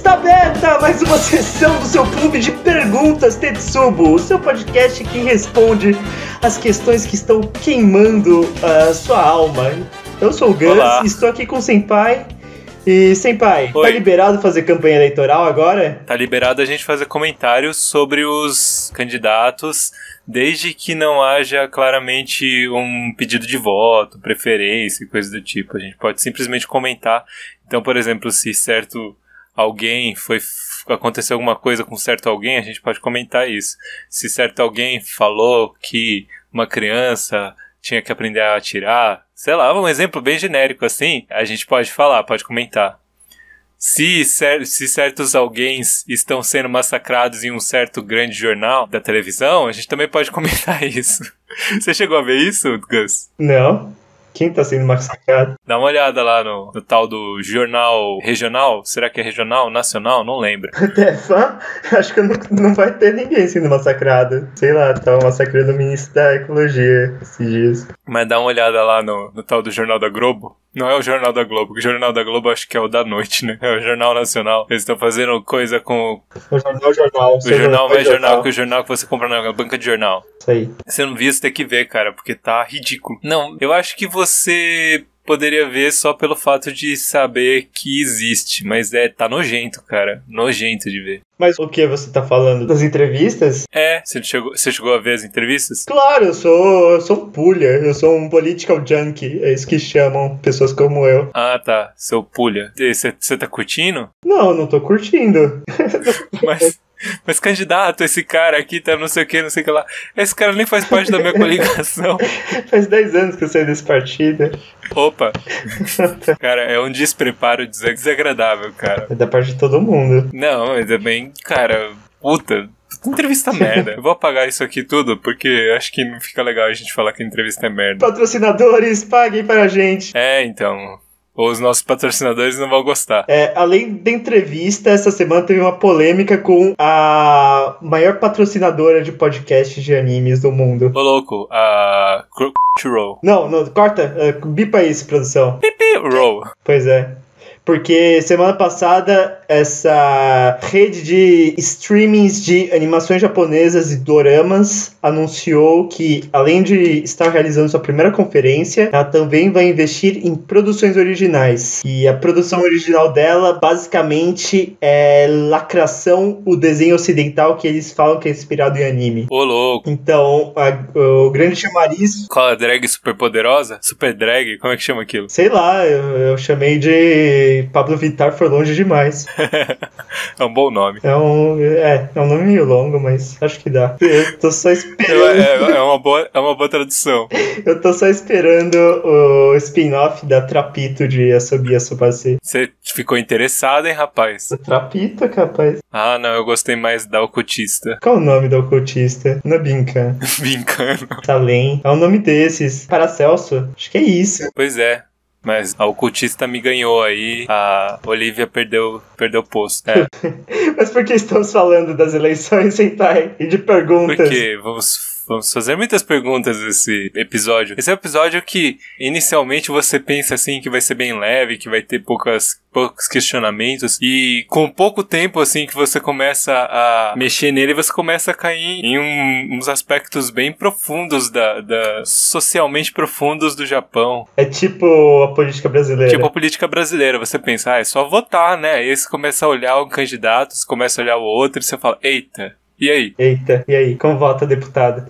Está aberta mais uma sessão do seu clube de perguntas Tetsubo, o seu podcast que responde as questões que estão queimando a sua alma. Eu sou o Gus, Olá. Estou aqui com o Senpai. E Senpai, Oi. tá liberado fazer campanha eleitoral agora? Tá liberado a gente fazer comentários sobre os candidatos, desde que não haja claramente um pedido de voto, preferência e coisa do tipo. A gente pode simplesmente comentar. Então, por exemplo, se certo alguém aconteceu alguma coisa com certo alguém, a gente pode comentar isso. Se certo alguém falou que uma criança tinha que aprender a atirar, sei lá, um exemplo bem genérico assim, a gente pode falar, pode comentar. Se certos alguém estão sendo massacrados em um certo grande jornal da televisão, a gente também pode comentar isso. Você chegou a ver isso, Gus? Não. Quem tá sendo massacrado? Dá uma olhada lá no tal do jornal regional. Será que é regional? Nacional? Não lembro. Tefã? Acho que não vai ter ninguém sendo massacrado. Sei lá, tava massacrando o ministro da Ecologia esses dias. Mas dá uma olhada lá no tal do Jornal da Globo. Não é o Jornal da Globo, porque o Jornal da Globo acho que é o da noite, né? É o Jornal Nacional. Eles estão fazendo coisa com O jornal. o jornal, não é jornal, que o jornal que você compra na banca de jornal. Isso aí. Você não viu, você tem que ver, cara, porque tá ridículo. Não, eu acho que você poderia ver só pelo fato de saber que existe, mas tá nojento, cara. Nojento de ver. Mas o que você tá falando? Das entrevistas? Você chegou a ver as entrevistas? Claro, eu sou um pulha, eu sou um political junkie, é isso que chamam pessoas como eu. Ah, tá, seu pulha. Você tá curtindo? Não tô curtindo. Mas candidato, esse cara aqui tá não sei o que lá. Esse cara nem faz parte da minha coligação. Faz 10 anos que eu saí desse partido. Opa. Cara, é um despreparo desagradável, cara. É da parte de todo mundo. Não, mas é bem, cara, puta. Entrevista merda. Eu vou apagar isso aqui tudo, porque acho que não fica legal a gente falar que a entrevista é merda. Patrocinadores, paguem para a gente. Então. Os nossos patrocinadores não vão gostar. Além da entrevista, essa semana teve uma polêmica com a maior patrocinadora de podcasts de animes do mundo. Ô louco, a Crunchyroll. Não, corta, bipa isso, produção. Pipi Roll. Pois é. Porque semana passada essa rede de streamings de animações japonesas e doramas anunciou que, além de estar realizando sua primeira conferência, ela também vai investir em produções originais. E a produção original dela, basicamente, é lacração, o desenho ocidental que eles falam que é inspirado em anime. Ô louco. Então, o grande chamariz... Qual a drag super poderosa? Super drag? Como é que chama aquilo? Sei lá, eu chamei de Pablo Vittar, foi longe demais. É um bom nome. É um nome meio longo, mas acho que dá. Eu tô só esperando. É uma boa tradução. Eu tô só esperando o spin-off da Trapito de Asobi Asobase. Você ficou interessado, hein, rapaz? Trapito, capaz. Ah, não, eu gostei mais da ocultista. Qual o nome do ocultista? Nabinka. Brincando. Salem. É um nome desses. Paracelso. Acho que é isso. Pois é. Mas a ocultista me ganhou aí, a Olivia perdeu o posto. É. Mas por que estamos falando das eleições, Sentai? E de perguntas? Porque vamos fazer muitas perguntas nesse episódio. Esse é um episódio que, inicialmente, você pensa assim que vai ser bem leve, que vai ter poucos questionamentos. E com pouco tempo, assim, que você começa a mexer nele, você começa a cair em uns aspectos bem profundos, socialmente profundos do Japão. É tipo a política brasileira. Tipo a política brasileira. Você pensa, é só votar, né? E aí você começa a olhar um candidato, você começa a olhar o outro, e você fala, eita, e aí? Eita, e aí? Como vota deputado?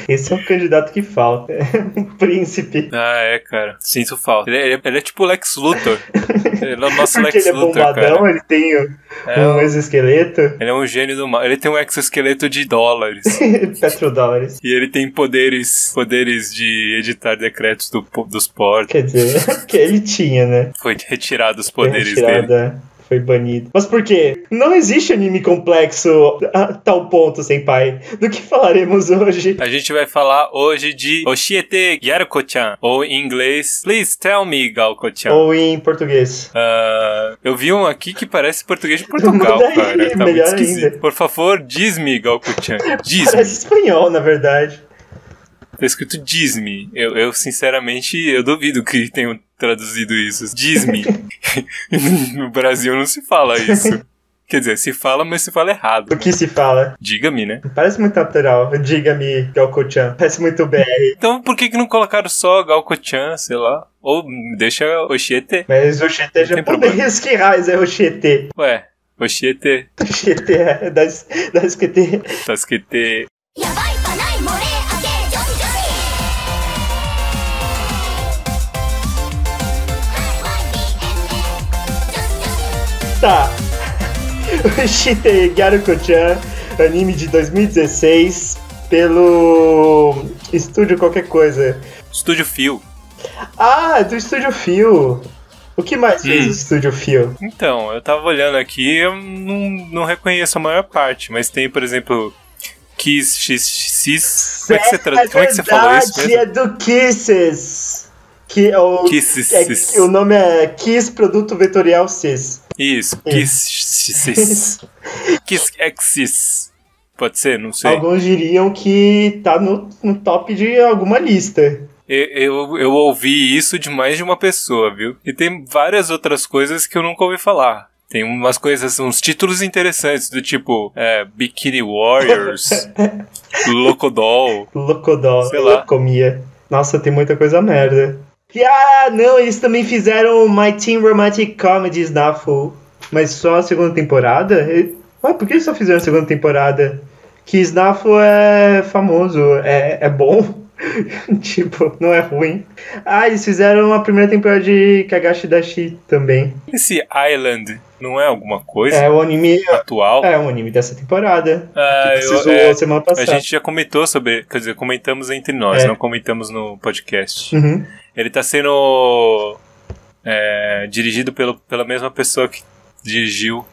Esse é um candidato que falta. Um príncipe. Ah, cara. Sinto falta. Ele é tipo o Lex Luthor. Ele é o nosso Porque Lex ele é Luthor, bombadão, cara. ele tem um exoesqueleto. Ele é um gênio do mal. Ele tem um exoesqueleto de dólares. Petrodólares. E ele tem poderes de editar decretos dos portos. Quer dizer, que ele tinha, né? Foi retirado os Foi poderes dele. Foi banido. Mas por quê? Não existe anime complexo a tal ponto, Senpai. Do que falaremos hoje? A gente vai falar hoje de Oshiete Gyarko-chan, ou em inglês, Please Tell Me, Galko-chan. Ou em português. Eu vi um aqui que parece português de Portugal, Manda aí, cara. Tá muito melhor esquisito. ainda. Por favor, diz-me, Galko-chan. Diz-me. Parece espanhol, na verdade. Tá escrito diz-me. Eu sinceramente, eu duvido que tenha traduzido isso. Diz-me. No Brasil não se fala isso. Quer dizer, se fala, mas se fala errado. O que se fala? Diga-me, né? Parece muito natural. Diga-me, Galco-chan. Parece muito BR. Então por que não colocaram só Galco-chan, sei lá? Ou deixa Oshete. Mas Oshete é japonês, que raiz é Oshete? Ué, Oshete. Oshete é das QT. Tasquete. Tá. Oshite Gyaruko-chan, anime de 2016, pelo estúdio qualquer coisa. Estúdio Fio. Ah, do Estúdio Fio. O que mais fez o Estúdio Fio? Então, eu tava olhando aqui, eu não reconheço a maior parte, mas tem, por exemplo, Kiss X. Como é que você falou isso mesmo? É do Kisses. Kisses. O nome é Kiss Produto Vetorial Cis. Isso, Kisses. Kiss X's. Pode ser? Não sei. Alguns diriam que tá no top de alguma lista. Eu ouvi isso de mais de uma pessoa, viu? E tem várias outras coisas que eu nunca ouvi falar. Tem umas coisas, uns títulos interessantes, do tipo Bikini Warriors, Locodol. Sei lá. Locomia. Nossa, tem muita coisa merda. E não, eles também fizeram My Teen Romantic Comedy Snafu. Mas só a segunda temporada? Por que eles só fizeram a segunda temporada? Que Snafu é famoso, é bom. Tipo, não é ruim. Eles fizeram a primeira temporada de Kagashi Dashi também. Esse Island não é alguma coisa? É o anime atual? É um anime dessa temporada. Semana passada. A gente já comentou sobre, quer dizer, comentamos entre nós, não comentamos no podcast. Uhum. Ele tá sendo dirigido pela mesma pessoa que dirigiu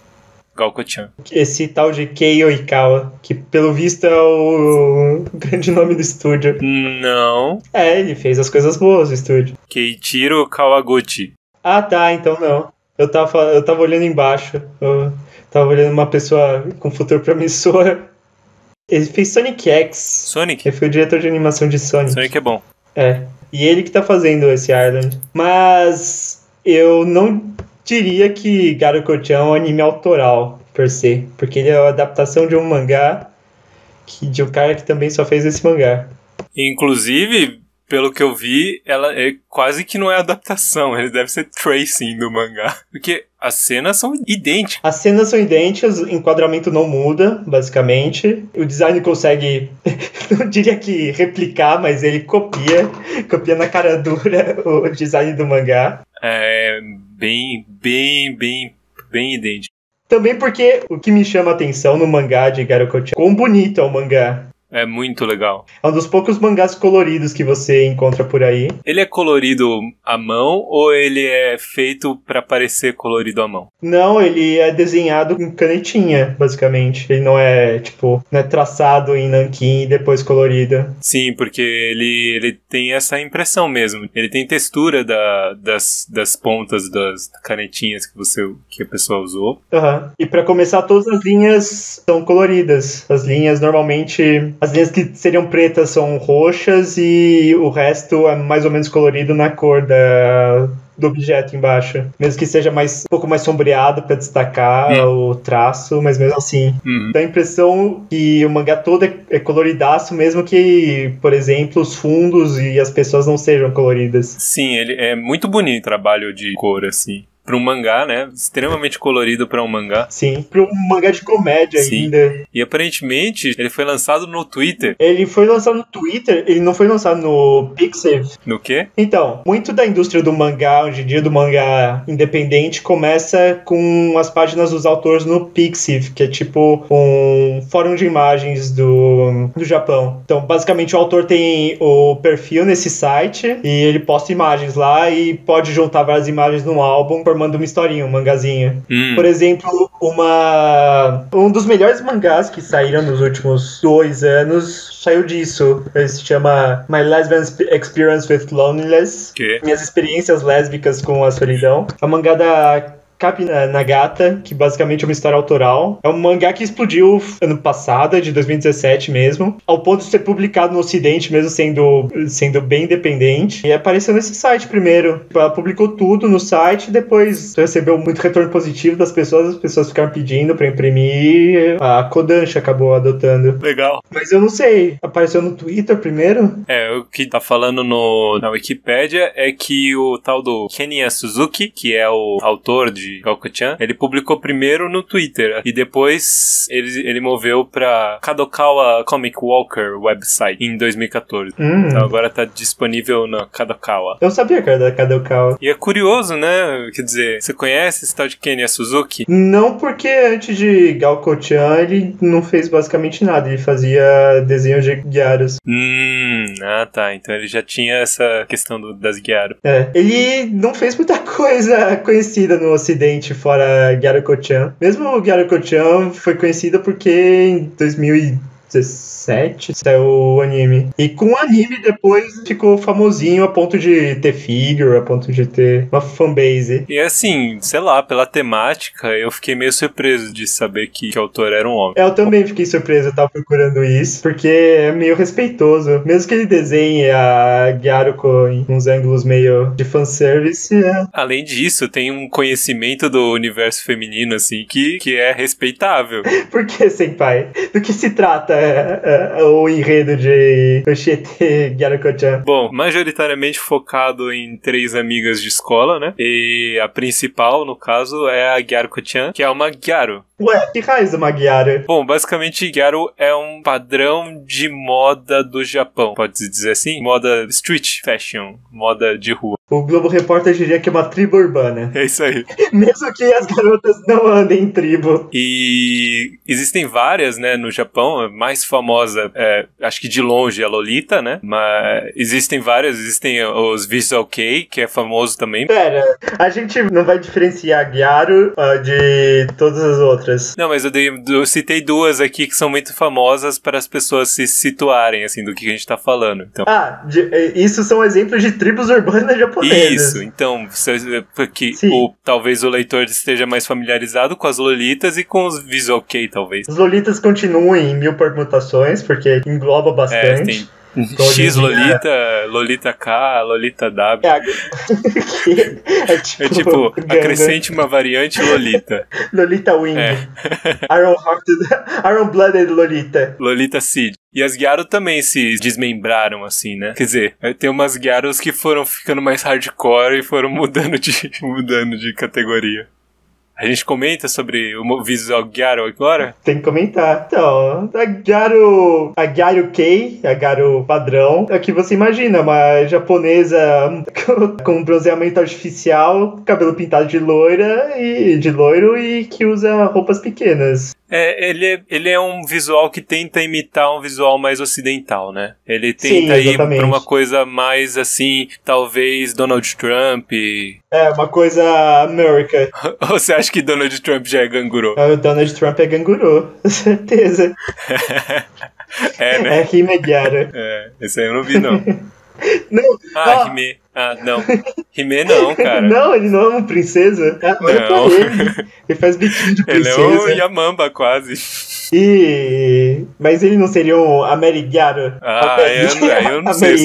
Galco-chan. Esse tal de Kei Oikawa, que pelo visto é o grande nome do estúdio. Não. Ele fez as coisas boas do estúdio. Keiichiro Kawaguchi. Tá, então não. Eu tava olhando embaixo. Eu tava olhando uma pessoa com futuro promissor. Ele fez Sonic X. Sonic? Ele foi o diretor de animação de Sonic. Sonic é bom. E ele que tá fazendo esse Island. Mas eu não diria que Garuko-chan é um anime autoral, per se. Porque ele é a adaptação de um mangá de um cara que também só fez esse mangá. Inclusive, pelo que eu vi, ela quase que não é adaptação. Ele deve ser tracing do mangá. Porque as cenas são idênticas. As cenas são idênticas, o enquadramento não muda, basicamente. O design consegue, não diria que replicar, mas ele copia na cara dura o design do mangá. É bem idêntico. Também porque o que me chama a atenção no mangá de Garuko-chan, quão bonito é o mangá. É muito legal. É um dos poucos mangás coloridos que você encontra por aí. Ele é colorido à mão ou ele é feito pra parecer colorido à mão? Não, ele é desenhado com canetinha, basicamente. Ele não é, não é traçado em nanquim e depois colorido. Sim, porque ele tem essa impressão mesmo. Ele tem textura das pontas das canetinhas que a pessoa usou. Uhum. E pra começar, todas as linhas são coloridas. As linhas normalmente... As linhas que seriam pretas são roxas e o resto é mais ou menos colorido na cor do objeto embaixo. Mesmo que seja um pouco mais sombreado para destacar o traço, mas mesmo assim. Dá a impressão que o mangá todo é coloridaço, mesmo que, por exemplo, os fundos e as pessoas não sejam coloridas. Sim, ele é muito bonito o trabalho de cor, assim. Para um mangá, né? Extremamente colorido para um mangá. Sim, para um mangá de comédia ainda. E aparentemente ele foi lançado no Twitter. Ele foi lançado no Twitter, ele não foi lançado no Pixiv. No quê? Então, muito da indústria do mangá, hoje em dia do mangá independente, começa com as páginas dos autores no Pixiv, que é tipo um fórum de imagens do Japão. Então, basicamente, o autor tem o perfil nesse site e ele posta imagens lá e pode juntar várias imagens num álbum formando uma historinha, um mangazinho. Por exemplo, um dos melhores mangás que saíram nos últimos 2 anos saiu disso. Ele se chama My Lesbian Experience with Loneliness. Que? Minhas experiências lésbicas com a solidão. É um mangá da Kapi Nagata, que basicamente é uma história autoral. É um mangá que explodiu ano passado, é de 2017 mesmo, ao ponto de ser publicado no Ocidente, mesmo sendo bem independente. E apareceu nesse site primeiro. Ela publicou tudo no site, depois recebeu muito retorno positivo das pessoas, as pessoas ficaram pedindo pra imprimir. A Kodansha acabou adotando. Legal. Mas eu não sei, apareceu no Twitter primeiro? O que tá falando na Wikipédia é que o tal do Kenya Suzuki, que é o autor de Gaoko-chan, ele publicou primeiro no Twitter e depois ele moveu pra Kadokawa Comic Walker website em 2014. Então agora tá disponível na Kadokawa. Eu sabia que era da Kadokawa. E é curioso, né? Quer dizer, você conhece esse tal de Kenya Suzuki? Não, porque antes de Gaoko-chan ele não fez basicamente nada, ele fazia desenhos de Gyaros. Tá. Então ele já tinha essa questão das Gyaro. Ele não fez muita coisa conhecida no Ocidente fora Gyaro-ko-chan. Mesmo o Gyaro-ko-chan foi conhecido porque em 2017 saiu o anime. E com o anime depois ficou famosinho a ponto de ter figure, a ponto de ter uma fanbase. E assim, sei lá, pela temática, eu fiquei meio surpreso de saber que o autor era um homem. Eu também fiquei surpreso, eu tava procurando isso, porque é meio respeitoso. Mesmo que ele desenhe a Gyaruko em uns ângulos meio de fanservice. Além disso, tem um conhecimento do universo feminino, assim, que é respeitável. Por que, senpai? Do que se trata o enredo de Oshete Gyaruko-chan? Bom, majoritariamente focado em 3 amigas de escola, né? E a principal, no caso, é a Gyaruko-chan, que é uma Gyaro. Ué, que raiz uma Gyaro? Bom, basicamente, Gyaro é um padrão de moda do Japão, pode-se dizer assim? Moda street fashion, moda de rua. O Globo Repórter diria que é uma tribo urbana. É isso aí. Mesmo que as garotas não andem em tribo. E existem várias, né, no Japão. A mais famosa, acho que de longe, é a Lolita, né? Mas existem várias. Existem os Visual Kei, que é famoso também. Pera, a gente não vai diferenciar a Gyaro de todas as outras. Não, mas eu citei 2 aqui que são muito famosas para as pessoas se situarem, assim, do que a gente tá falando. Então... isso são exemplos de tribos urbanas japonesas. Isso, então, porque talvez o leitor esteja mais familiarizado com as Lolitas e com os Visual Kei, talvez. Os Lolitas continuem em 1000 permutações, porque engloba bastante. Tem X Lolita, Lolita K, Lolita W. É tipo acrescente uma variante Lolita. Lolita Wing. Iron Blooded Lolita. Lolita Seed. E as Gyaro também se desmembraram, assim, né? Quer dizer, tem umas Gyaros que foram ficando mais hardcore e foram mudando de categoria. A gente comenta sobre o visual Gyaro agora? Tem que comentar. Então, a Gyaro Kei, a Gyaro padrão, é o que você imagina, uma japonesa com bronzeamento artificial, cabelo pintado de loiro e que usa roupas pequenas. Ele é um visual que tenta imitar um visual mais ocidental, né? Ele tenta ir pra uma coisa mais, assim, talvez Donald Trump. Uma coisa América. Ou você acha que Donald Trump já é ganguro? O Donald Trump é ganguru, com certeza. Né? É Hime Gyaro. Esse aí eu não vi, não. Não. Hime. Não. Hime não, cara. Não, ele não é uma princesa. Olha pra ele. Ele faz biquinho de princesa. Ele é um Yamamba, quase. Mas ele não seria um Amerigyaro? Eu não sei.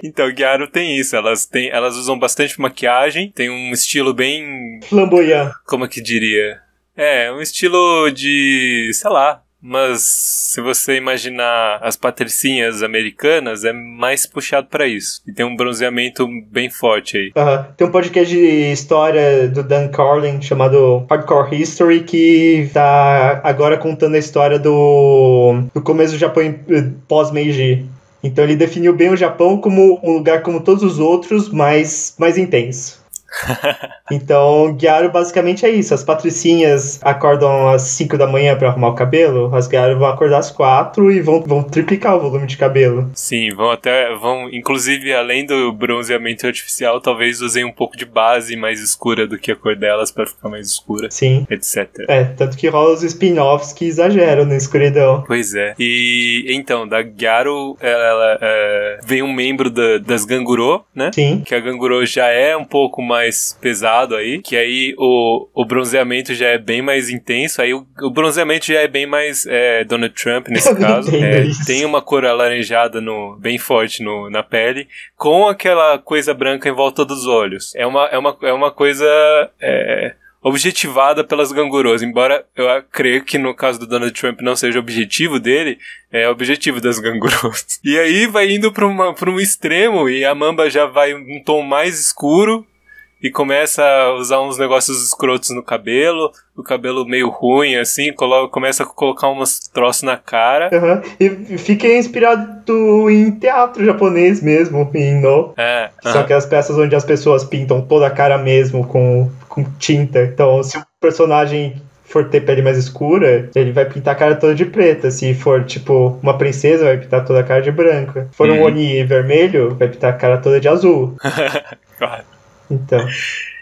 Então, Gyaro tem isso. Elas usam bastante maquiagem. Tem um estilo bem... flamboyant. Como é que diria? Um estilo de... sei lá. Mas se você imaginar as patricinhas americanas, é mais puxado pra isso. E tem um bronzeamento bem forte aí. Tem um podcast de história do Dan Carlin chamado Hardcore History que tá agora contando a história do começo do Japão pós-Meiji. Então ele definiu bem o Japão como um lugar como todos os outros, mais intenso. Então, Gyaro basicamente é isso. As patricinhas acordam às 5 da manhã pra arrumar o cabelo. As Gyaro vão acordar às 4 e vão triplicar o volume de cabelo. Sim, vão inclusive, além do bronzeamento artificial, talvez usem um pouco de base mais escura do que a cor delas pra ficar mais escura. Sim. Etc. Tanto que rola os spin-offs que exageram na escuridão. Pois é. E então, da Gyaro, ela vem um membro das Ganguro, né? Sim. Que a Ganguro já é um pouco mais mais pesado aí, que aí o bronzeamento já é bem mais intenso, aí o bronzeamento já é bem mais Donald Trump nesse caso. Tem uma cor alaranjada bem forte na pele, com aquela coisa branca em volta dos olhos. É uma coisa objetivada pelas gangurôs, embora eu creio que no caso do Donald Trump não seja objetivo dele, é objetivo das gangurôs. E aí vai indo pra um extremo, e a Mamba já vai um tom mais escuro, e começa a usar uns negócios escrotos no cabelo, o cabelo meio ruim, assim, começa a colocar uns troços na cara. E fica inspirado em teatro japonês mesmo, são aquelas peças onde as pessoas pintam toda a cara mesmo com tinta. Então, se o personagem for ter pele mais escura, ele vai pintar a cara toda de preta. Se for, tipo, uma princesa, vai pintar toda a cara de branca. Se for um Oni vermelho, vai pintar a cara toda de azul. Claro. Então.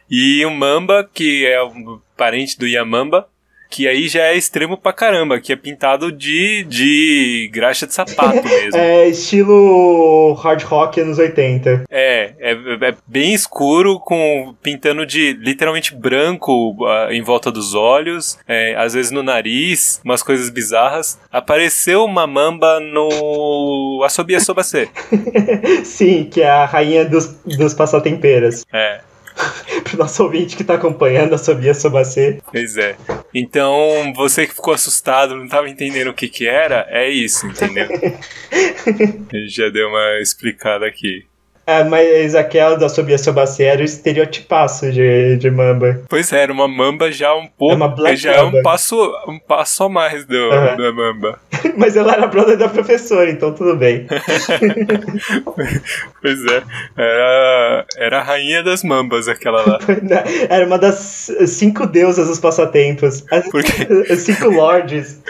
E o Mamba, que é um parente do Yamamba, que aí já é extremo pra caramba, que é pintado de graxa de sapato mesmo. É estilo hard rock anos 80. É bem escuro, pintando de literalmente branco em volta dos olhos, às vezes no nariz, umas coisas bizarras. Apareceu uma Mamba no Asobi Asobase. Sim, que é a rainha dos passatemperas. Pro nosso ouvinte que tá acompanhando a Asobi Asobase. Pois é. Então, você que ficou assustado, não tava entendendo o que era, é isso, entendeu? A gente já deu uma explicada aqui. Mas aquela da Asobi Asobase era o estereotipaço de Mamba. Pois é, era uma Mamba já um pouco... já Mamba. É um passo a mais da Mamba. Mas ela era brother da professora, então tudo bem. Pois é, era a rainha das Mambas, aquela lá. Era uma das 5 deusas dos passatempos. As 5 lords.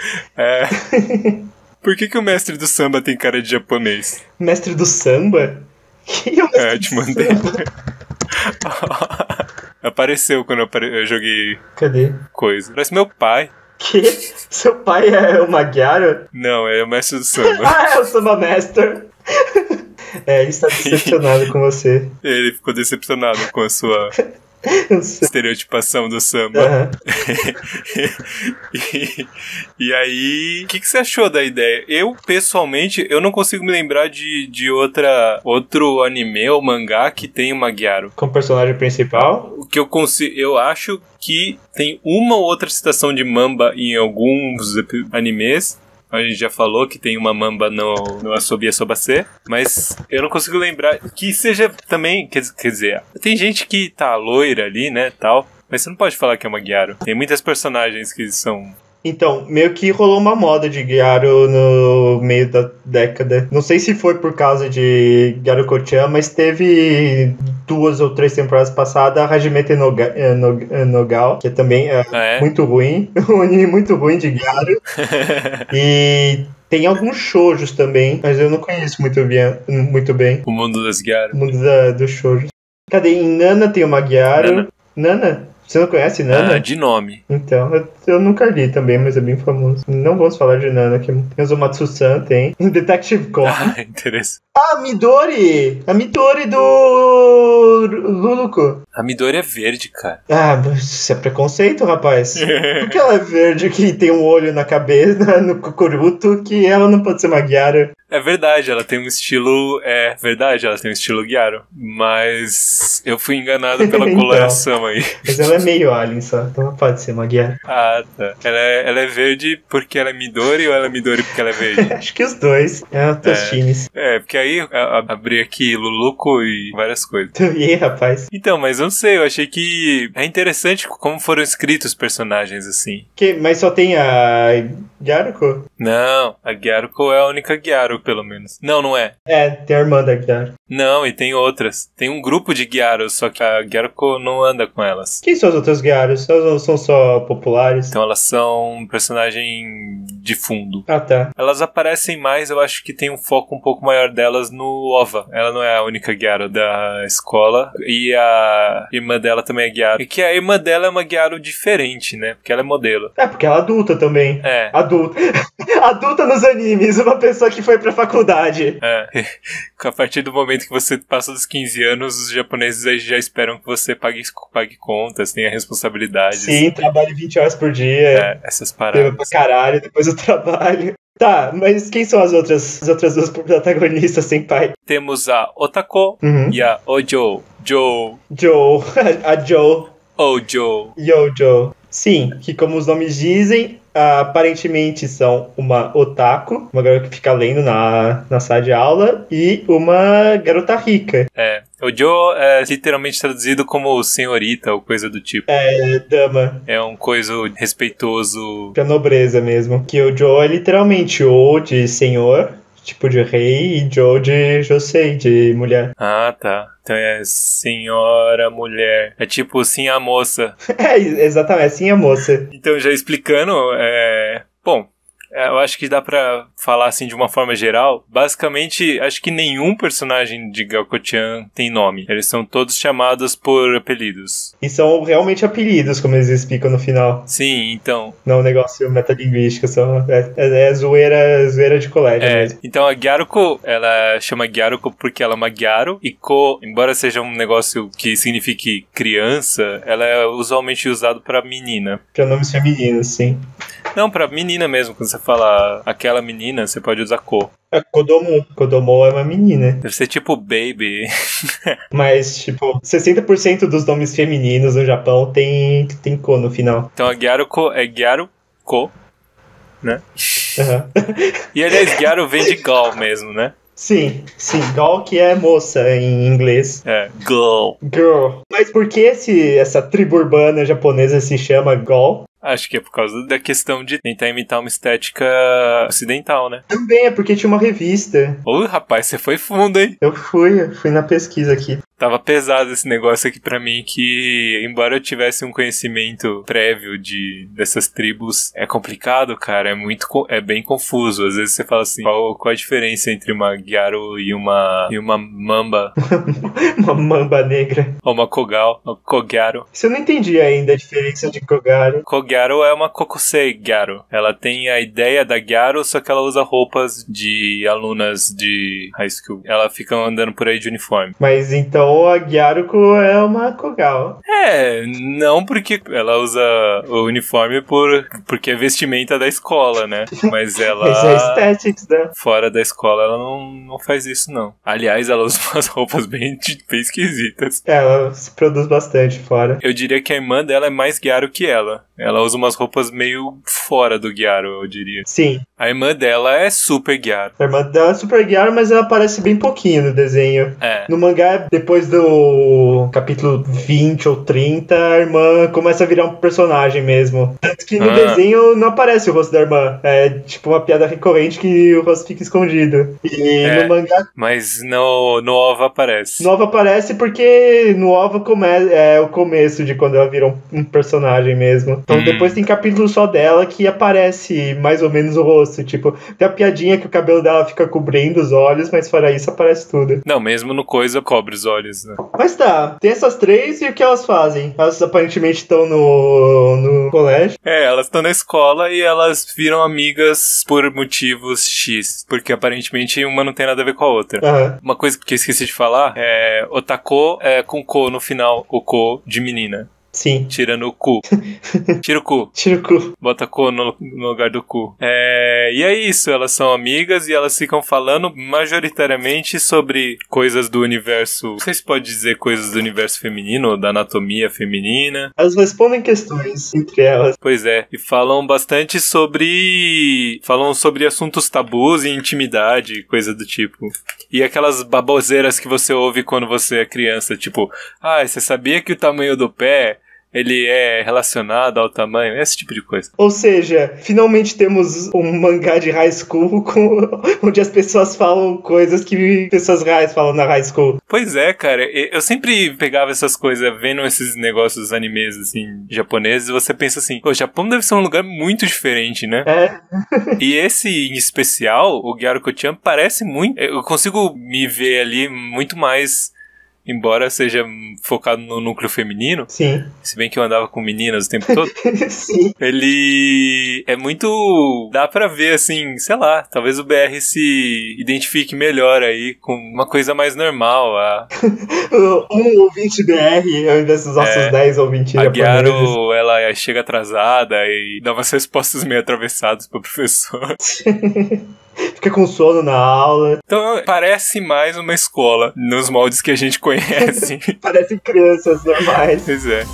Por que o mestre do samba tem cara de japonês? Mestre do samba? Que é o mestre eu te mandei. Apareceu quando eu joguei. Cadê? Coisa. Parece meu pai. Que? Seu pai é o Magyaro? Não, é o mestre do samba. É o Samba Master. Ele está decepcionado com você. Ele ficou decepcionado com a sua estereotipação do samba. E aí, o que você achou da ideia? Eu, pessoalmente, eu não consigo me lembrar de outro anime ou mangá que tem o Magyaro. Com o personagem principal? O que eu acho que tem uma ou outra citação de Mamba em alguns animes. A gente já falou que tem uma Mamba no Asobi Asobase, mas eu não consigo lembrar que seja também, quer dizer, tem gente que tá loira ali, né, tal, mas você não pode falar que é uma Gyaro. Tem muitas personagens que são... Então, meio que rolou uma moda de Gyaro no meio da década. Não sei se foi por causa de Gyaro-ko-chan, mas teve 2 ou 3 temporadas passadas a Hajimete no Gal, que também é muito ruim. Um anime muito ruim de Gyaro. E tem alguns shoujos também, mas eu não conheço muito bem. O mundo das Gyaro. O mundo dos shoujos. Cadê? Em Nana tem uma Gyaro. Nana? Você não conhece Nana? De nome. Então, eu nunca li também, mas é bem famoso. Não vamos falar de Nana, que tem o Zomatsu-san, tem. Detective Conan. Interessante. Midori! A Midori do Luluco. A Midori é verde, cara. Isso é preconceito, rapaz. Por que ela é verde que tem um olho na cabeça, no Kukuruto, que ela não pode ser uma Gyaro? É verdade, ela tem um estilo... É verdade, ela tem um estilo Gyaro. Mas eu fui enganado pela coloração aí. Mas ela é meio alien só, então ela pode ser uma Gyaro. Tá. Ela é verde porque ela é Midori ou ela é Midori porque ela é verde? Acho que os dois. Teus times. Porque aí abri aqui Luluco e várias coisas. E aí, rapaz? Então, mas eu não sei, eu achei que é interessante como foram escritos os personagens assim. Mas só tem a Gyaruko? Não, a Gyaruko é a única Gyaro, pelo menos. Não é. Tem a irmã da Gyaro. Não, e tem outras. Tem um grupo de Gyaros, só que a Gyaruko não anda com elas. Quem são as outras Gyaros? Elas são só populares? Então elas são um personagem de fundo. Tá. Elas aparecem mais, eu acho que tem um foco um pouco maior delas no OVA. Ela não é a única Gyaro da escola. E a irmã dela também é Gyaro. E que a irmã dela é uma Gyaro diferente, né? Porque ela é modelo. Porque ela é adulta também. adulta. Adulta nos animes, uma pessoa que foi pra faculdade. A partir do momento que você passa dos 15 anos, os japoneses aí já esperam que você pague contas, tenha responsabilidades. Sim, trabalhe 20 horas por dia. Essas paradas. Pra caralho, depois do trabalho. Tá, mas quem são as outras duas protagonistas, senpai? Temos a Otako e a Ojo. Joe. A Joe. Ojo. Yojo. Sim, que como os nomes dizem, aparentemente são uma otaku, uma garota que fica lendo na sala de aula, e uma garota rica. Ojo é literalmente traduzido como senhorita ou coisa do tipo. Dama. É um coisa respeitoso. Pra nobreza mesmo. Que o Joe é literalmente O de senhor, tipo de rei, e Joe de Josei, de mulher. Ah, tá. Então é senhora, mulher. É tipo sim a moça. Exatamente, sim a moça. Então já explicando, bom, eu acho que dá pra falar assim de uma forma geral. Basicamente, acho que nenhum personagem de Gyokko-chan tem nome. Eles são todos chamados por apelidos. E são realmente apelidos, como eles explicam no final. Sim, então. Não é um negócio metalinguístico, é zoeira de colégio mesmo. Então a Gyaruko, ela chama Gyaruko porque ela é uma Gyaru. E Ko, embora seja um negócio que signifique criança, ela é usualmente usado pra menina. Pra nomes femininos, sim. Não, pra menina mesmo. Quando você fala aquela menina, você pode usar Ko. Kodomo. Kodomo é uma menina. Deve ser tipo baby. Mas, tipo, 60% dos nomes femininos no Japão tem Ko no final. Então a Gyaruko é Gyaruko, né? E aliás, Gyaru vem de Gal mesmo, né? Sim. Gal que é moça em inglês. Girl. Mas por que essa tribo urbana japonesa se chama Gal? Acho que é por causa da questão de tentar imitar uma estética ocidental, né? Também é porque tinha uma revista. Ô, rapaz, você foi fundo, hein? Eu fui na pesquisa aqui. Tava pesado esse negócio aqui pra mim, que embora eu tivesse um conhecimento prévio dessas tribos, é complicado, cara, é bem confuso. Às vezes você fala assim, qual a diferença entre uma Gyaru e uma mamba? Uma mamba negra. Ou uma Kogyaru. Isso eu não entendi ainda, a diferença de Kogyaru. Kogyaru é uma Kokusei Gyaru. Ela tem a ideia da Gyaru, só que ela usa roupas de alunas de high school. Ela fica andando por aí de uniforme. Mas então a Gyaruko é uma Kogal. Não porque ela usa o uniforme porque é vestimenta da escola, né? Mas ela... Isso é aesthetics, né? Fora da escola ela não faz isso, não. Aliás, ela usa umas roupas bem esquisitas. Ela se produz bastante fora. Eu diria que a irmã dela é mais Gyaru que ela. Ela usa umas roupas meio fora do Gyaru, eu diria. Sim. A irmã dela é super Gyaru. A irmã dela é super Gyaru, mas ela aparece bem pouquinho no desenho. No mangá, depois do capítulo 20 ou 30, a irmã começa a virar um personagem mesmo. Tanto que no desenho não aparece o rosto da irmã. É tipo uma piada recorrente que o rosto fica escondido. E no mangá... Mas no OVA aparece. No OVA aparece porque no OVA é o começo de quando ela vira um personagem mesmo. Então depois tem capítulo só dela que aparece mais ou menos o rosto. Tipo, tem a piadinha que o cabelo dela fica cobrindo os olhos, mas fora isso aparece tudo. Não, mesmo no coisa cobre os olhos, né? Mas tá, tem essas três e o que elas fazem? Elas aparentemente estão no colégio. Elas estão na escola e elas viram amigas por motivos X. Porque aparentemente uma não tem nada a ver com a outra. Uma coisa que eu esqueci de falar é Otako com Ko no final, o Ko de menina. Sim. Tirando o cu. Tira o cu. Bota Ko no lugar do cu. E é isso, elas são amigas e elas ficam falando majoritariamente sobre coisas do universo. Não sei se pode dizer coisas do universo feminino ou da anatomia feminina. Elas respondem questões entre elas. Pois é, e falam bastante sobre assuntos tabus e intimidade, coisa do tipo. E aquelas baboseiras que você ouve quando você é criança, tipo, você sabia que o tamanho do pé ele é relacionado ao tamanho, esse tipo de coisa. Ou seja, finalmente temos um mangá de high school onde as pessoas falam coisas que pessoas reais falam na high school. Pois é, cara, eu sempre pegava essas coisas, vendo esses negócios animes, assim, japoneses, e você pensa assim, o Japão deve ser um lugar muito diferente, né? E esse, em especial, o Gyaruko-chan parece muito... Eu consigo me ver ali muito mais embora seja focado no núcleo feminino, Sim. se bem que eu andava com meninas o tempo todo, Sim. ele é muito... dá pra ver, assim, sei lá, talvez o BR se identifique melhor aí com uma coisa mais normal. Um ouvinte BR, ao invés dos nossos 10 ouvintes a japoneses. Gyaro, ela chega atrasada e dá umas respostas meio atravessadas pro professor. Fica com sono na aula. Então parece mais uma escola, nos moldes que a gente conhece. Parecem crianças normais. Pois é.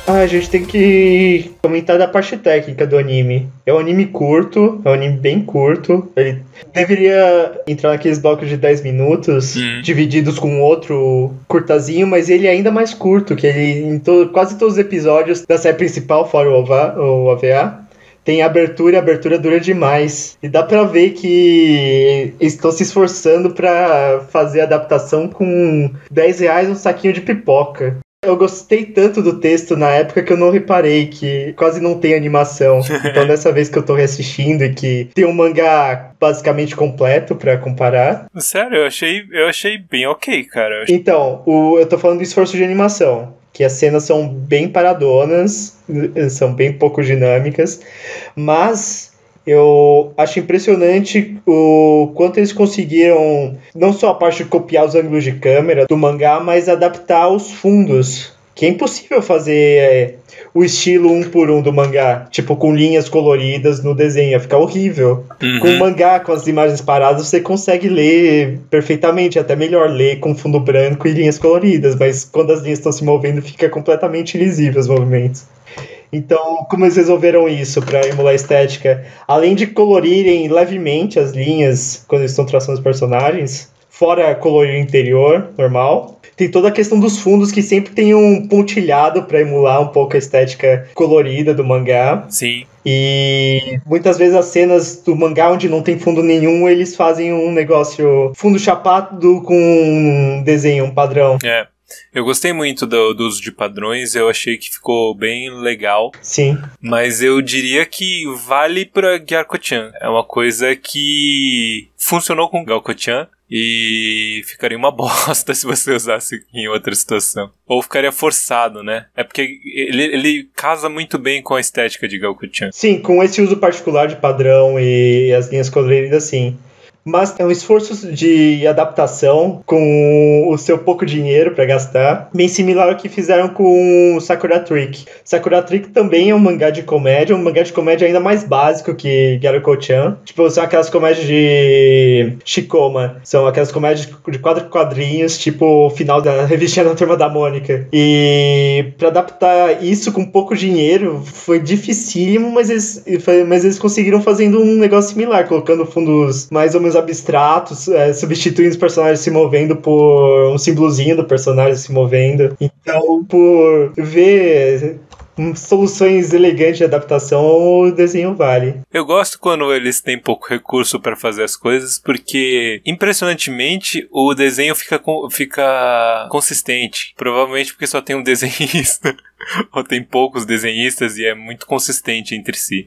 A gente tem que comentar da parte técnica do anime. É um anime curto, é um anime bem curto. Ele deveria entrar naqueles blocos de 10 minutos, divididos com outro curtazinho, mas ele é ainda mais curto, que ele em quase todos os episódios da série principal, fora o OVA, tem abertura, e a abertura dura demais. E dá pra ver que estão se esforçando pra fazer a adaptação com R$10 um saquinho de pipoca. Eu gostei tanto do texto na época que eu não reparei que quase não tem animação. Então dessa vez que eu tô reassistindo e que tem um mangá basicamente completo pra comparar. Sério, eu achei bem ok, cara. Então, eu tô falando do esforço de animação. Que as cenas são bem paradonas, são bem pouco dinâmicas, mas eu acho impressionante o quanto eles conseguiram, não só a parte de copiar os ângulos de câmera do mangá, mas adaptar os fundos, que é impossível fazer o estilo 1 por 1 do mangá, tipo com linhas coloridas no desenho, fica horrível. Com o mangá, com as imagens paradas, você consegue ler perfeitamente, até melhor ler com fundo branco e linhas coloridas, mas quando as linhas estão se movendo, fica completamente invisível os movimentos. Então, como eles resolveram isso para emular a estética? Além de colorirem levemente as linhas quando eles estão traçando os personagens, fora colorir o interior, normal, tem toda a questão dos fundos que sempre tem um pontilhado para emular um pouco a estética colorida do mangá. Sim. E muitas vezes as cenas do mangá onde não tem fundo nenhum, eles fazem um negócio fundo chapado com um desenho, um padrão. É. Eu gostei muito do uso de padrões, eu achei que ficou bem legal. Sim. Mas eu diria que vale pra Gyarko-chan. É uma coisa que funcionou com Gyarko-chan e ficaria uma bosta se você usasse em outra situação. Ou ficaria forçado, né? É porque ele casa muito bem com a estética de Gyarko-chan. Sim, com esse uso particular de padrão e as linhas coloridas, sim. Mas é um esforço de adaptação com o seu pouco dinheiro para gastar, bem similar ao que fizeram com Sakura Trick. Sakura Trick também é um mangá de comédia ainda mais básico que Gyarko-chan. Tipo, são aquelas comédias de Shikoma, são aquelas comédias de 4 quadrinhos, tipo o final da revistinha da Turma da Mônica. E para adaptar isso com pouco dinheiro foi dificílimo, mas eles conseguiram fazendo um negócio similar, colocando fundos mais ou menos abstratos, substituindo os personagens se movendo por um símbolozinho do personagem se movendo. Então, por ver soluções elegantes de adaptação, o desenho vale. Eu gosto quando eles têm pouco recurso para fazer as coisas, porque impressionantemente o desenho fica consistente. Provavelmente porque só tem um desenhista ou tem poucos desenhistas e é muito consistente entre si.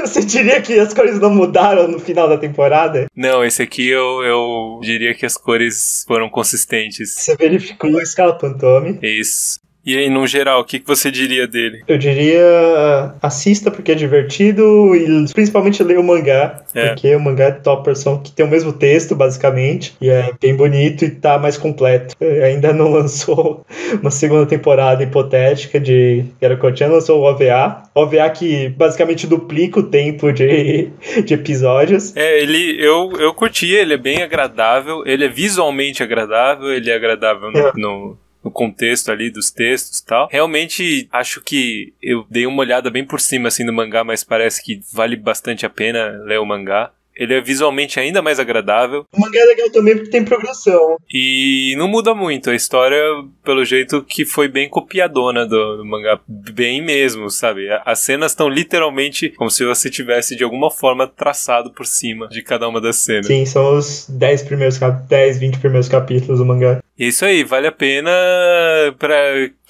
Você diria que as cores não mudaram no final da temporada? Não, esse aqui eu diria que as cores foram consistentes. Você verificou a escala Pantone? Isso. E aí, no geral, o que você diria dele? Eu diria assista porque é divertido e principalmente leia o mangá. Porque o mangá é top versão que tem o mesmo texto, basicamente. E é bem bonito e tá mais completo. Ainda não lançou uma segunda temporada hipotética de Gyarko-chan, lançou o OVA. OVA que basicamente duplica o tempo de episódios. Eu curti, ele é bem agradável, ele é visualmente agradável, ele é agradável no contexto ali dos textos e tal. Realmente acho que eu dei uma olhada bem por cima assim no mangá, mas parece que vale bastante a pena ler o mangá. Ele é visualmente ainda mais agradável. O mangá é legal também porque tem progressão. E não muda muito. A história, pelo jeito que foi bem copiadona do mangá. Bem mesmo, sabe? As cenas estão literalmente como se você tivesse de alguma forma traçado por cima de cada uma das cenas. Sim, são os 20 primeiros capítulos do mangá. Isso aí, vale a pena pra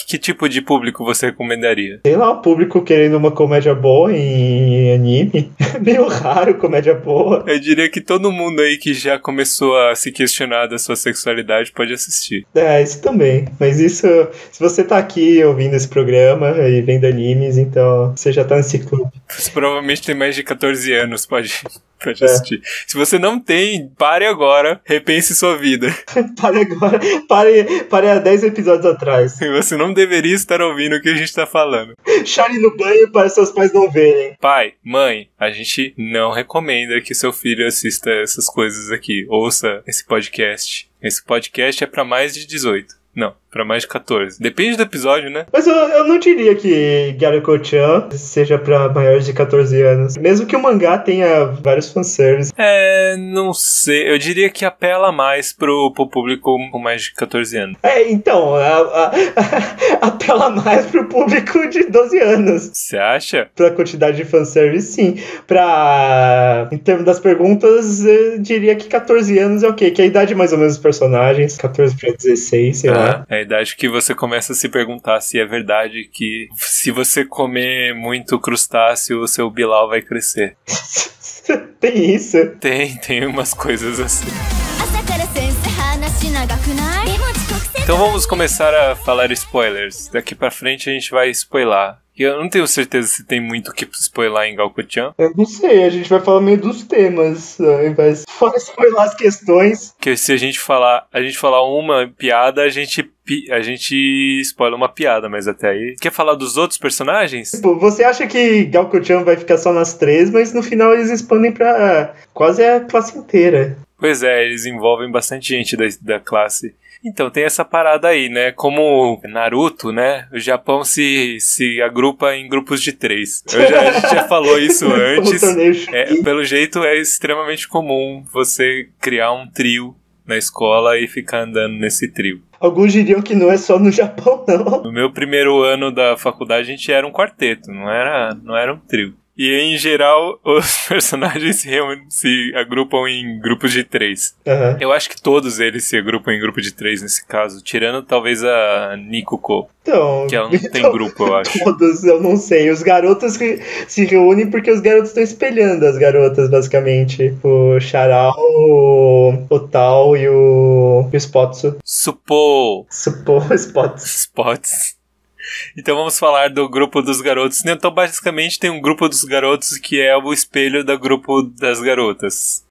Que tipo de público você recomendaria? Sei lá, o público querendo uma comédia boa em anime. É meio raro comédia boa. Eu diria que todo mundo aí que já começou a se questionar da sua sexualidade pode assistir. É, isso também. Mas isso, se você tá aqui ouvindo esse programa e vendo animes, então você já tá nesse clube. Você provavelmente tem mais de 14 anos, pode assistir. Se você não tem, pare agora, repense sua vida. Pare agora, pare há 10 episódios atrás. Você não deveria estar ouvindo o que a gente tá falando. Chore no banho para seus pais não verem. Pai, mãe, a gente não recomenda que seu filho assista essas coisas aqui. Ouça esse podcast. Esse podcast é pra mais de 18. Não, pra mais de 14. Depende do episódio, né? Mas eu não diria que Gyarako-chan seja pra maiores de 14 anos. Mesmo que o mangá tenha vários fanservice. Não sei. Eu diria que apela mais pro público com mais de 14 anos. Então, apela mais pro público de 12 anos. Você acha? Pela quantidade de fanservice, sim. Em termos das perguntas, eu diria que 14 anos é ok. Que é a idade mais ou menos dos personagens. 14 pra 16, sei lá. É a idade que você começa a se perguntar se é verdade que se você comer muito crustáceo, o seu Bilal vai crescer. Tem isso? Tem umas coisas assim. Então vamos começar a falar spoilers. Daqui pra frente a gente vai spoiler. Eu não tenho certeza se tem muito o que spoiler em Gyarako-chan. Eu não sei, a gente vai falar meio dos temas, ao invés de spoiler as questões. Porque se a gente falar uma piada, a gente spoiler uma piada, mas até aí... Quer falar dos outros personagens? Tipo, você acha que Gyarako-chan vai ficar só nas 3, mas no final eles expandem pra quase a classe inteira. Pois é, eles envolvem bastante gente da classe. Então, tem essa parada aí, né? Como Naruto, né? O Japão se agrupa em grupos de 3. A gente já falou isso antes. Pelo jeito, é extremamente comum você criar um trio na escola e ficar andando nesse trio. Alguns diriam que não é só no Japão, não. No meu primeiro ano da faculdade, a gente era um quarteto, não era um trio. E, em geral, os personagens se agrupam em grupos de 3. Uhum. Eu acho que todos eles se agrupam em grupo de 3 nesse caso, tirando talvez a Nikuko. Então, que ela não tem grupo, eu acho. Todos, eu não sei. Os garotos se reúnem porque os garotos estão espelhando as garotas, basicamente. O Charal, o Tal e o Spotsu. Spots. Então vamos falar do grupo dos garotos. Então basicamente tem um grupo dos garotos que é o espelho do grupo das garotas.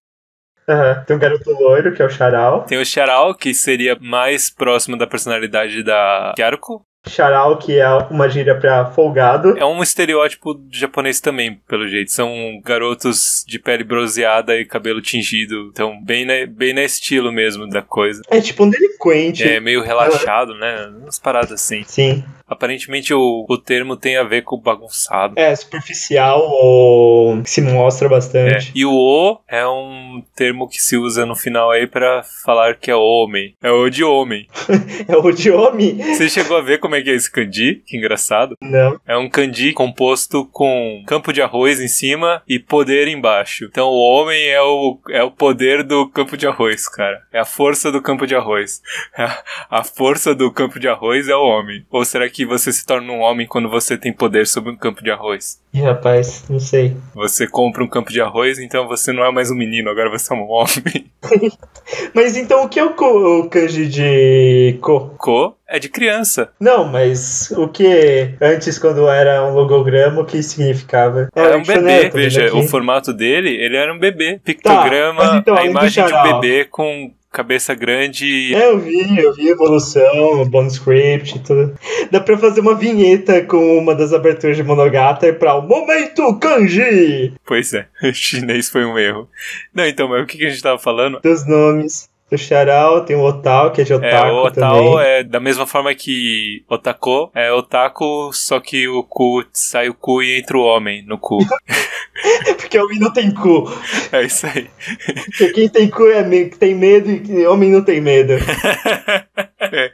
Tem um garoto loiro, que é o Charal. Tem o Charal, que seria mais próximo da personalidade da Gyarako. Charal, que é uma gíria pra folgado. É um estereótipo japonês também, pelo jeito. São garotos de pele bronzeada e cabelo tingido. Então, bem na estilo mesmo da coisa. É tipo um delinquente. É meio relaxado, né? Umas paradas assim. Sim. Aparentemente o termo tem a ver com bagunçado. É, superficial ou se mostra bastante. E o O é um termo que se usa no final aí pra falar que é homem. É o de homem. É o de homem? Você chegou a ver como é que é esse kanji? Que engraçado. Não. É um kanji composto com campo de arroz em cima e poder embaixo. Então o homem é o poder do campo de arroz, cara. É a força do campo de arroz. A força do campo de arroz é o homem. Ou será que você se torna um homem quando você tem poder sobre um campo de arroz? Ih, rapaz, não sei. Você compra um campo de arroz, então você não é mais um menino, agora você é um homem. Mas então o que é o kanji de Ko? Ko é de criança. Não, mas o que antes, quando era um logograma, o que significava? Era um bebê, veja, o formato dele, ele era um bebê. Pictograma, tá, então, a imagem de um bebê com cabeça grande. Eu vi evolução, bonus script e tudo. Dá pra fazer uma vinheta com uma das aberturas de Monogatari pra o Momento Kanji! Pois é, o chinês foi um erro. Não, então, mas o que a gente tava falando? Dos nomes. O Charal, tem o Otal, que é de otaku o Otal também. É da mesma forma que Otako, é otaku, só que o cu, sai o cu e entra o homem no cu. Porque homem não tem cu. É isso aí. Porque quem tem cu tem medo e homem não tem medo. É.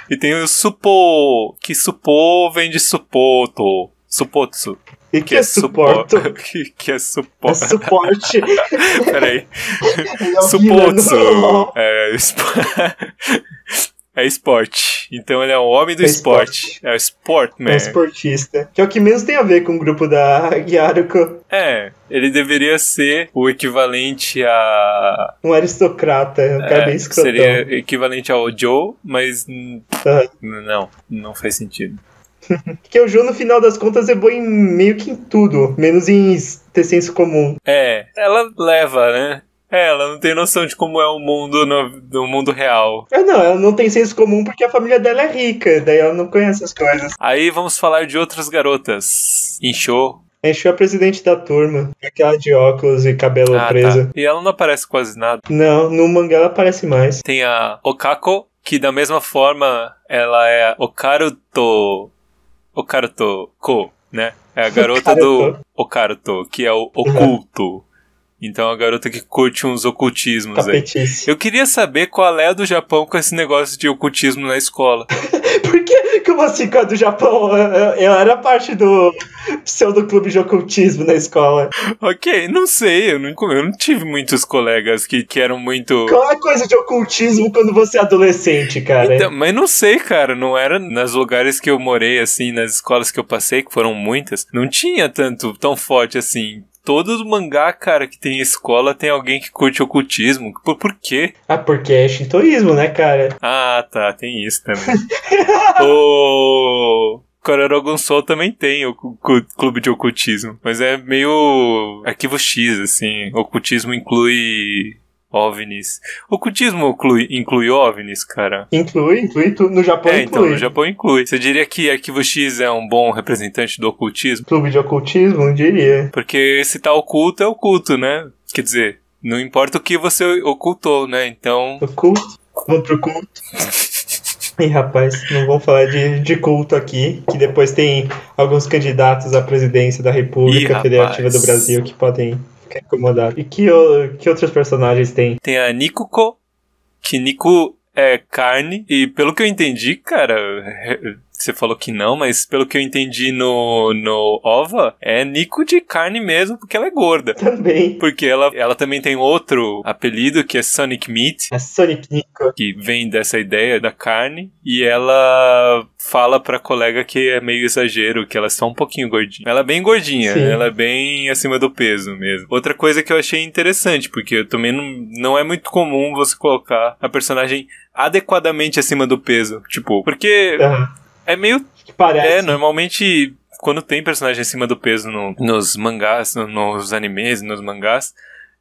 E tem o Suppo, que Suppo vem de Suppoto. Supotsu. E que é suporto? que é suporte? É suporte. Peraí. Supotsu. é esporte. Então ele é um homem do esporte. É o sportman. É um esportista. Que é o que menos tem a ver com o grupo da Gyaruko. Ele deveria ser o equivalente a... Um aristocrata, um cara bem escrotão. Seria equivalente ao Joe, mas não faz sentido. Porque o Joe, no final das contas, é bom em meio que em tudo, menos em ter senso comum. Ela leva, né? Ela não tem noção de como é o mundo no mundo real. Ela não tem senso comum porque a família dela é rica, daí ela não conhece as coisas. Aí vamos falar de outras garotas. Inchou. Inchou a presidente da turma, aquela de óculos e cabelo preso. Tá. E ela não aparece quase nada. Não, no mangá ela aparece mais. Tem a Okako, que da mesma forma ela é Okaruto Ko, né? É a garota do Okaruto, que é o oculto. Então, a garota que curte uns ocultismos Capetice. aí. Eu queria saber qual é a do Japão com esse negócio de ocultismo na escola. Por que? Como assim com a do Japão? Eu era parte do pseudo-clube de ocultismo na escola. Ok, não sei. Eu não tive muitos colegas que eram muito... Qual é a coisa de ocultismo quando você é adolescente, cara? Então, mas não sei, cara. Não era nos lugares que eu morei, assim, nas escolas que eu passei, que foram muitas. Não tinha tão forte assim. Todo mangá, cara, que tem escola tem alguém que curte ocultismo. Por quê? Porque é shintoísmo, né, cara? Ah, tá. Tem isso também. O Kororogunsou também tem o clube de ocultismo. Mas é meio arquivo X, assim. Ocultismo inclui... OVNIs. Ocultismo inclui OVNIs, cara? Inclui tudo. No Japão inclui. Então, no Japão inclui. Você diria que Arquivo X é um bom representante do ocultismo? Clube de ocultismo? Não diria. Porque se tá oculto, é oculto, né? Quer dizer, não importa o que você ocultou, né? Então... Oculto? Vamos pro culto. Ih, rapaz, não vamos falar de culto aqui, que depois tem alguns candidatos à presidência da República Federativa do Brasil que podem... ficar incomodado. E que outros personagens tem? Tem a Nikuko, que Niku é carne, e pelo que eu entendi, cara, você falou que não, mas pelo que eu entendi no OVA, é Nico de carne mesmo, porque ela é gorda. Também. Porque ela também tem outro apelido, que é Sonic Meat. A Sonic Nico. Que vem dessa ideia da carne, e ela fala pra colega que é meio exagero, que ela é só um pouquinho gordinha. Ela é bem gordinha, Sim. Ela é bem acima do peso mesmo. Outra coisa que eu achei interessante, porque também não é muito comum você colocar a personagem adequadamente acima do peso. Tipo, porque... É meio... Parece. Normalmente, quando tem personagem acima do peso nos mangás, nos animes, nos mangás,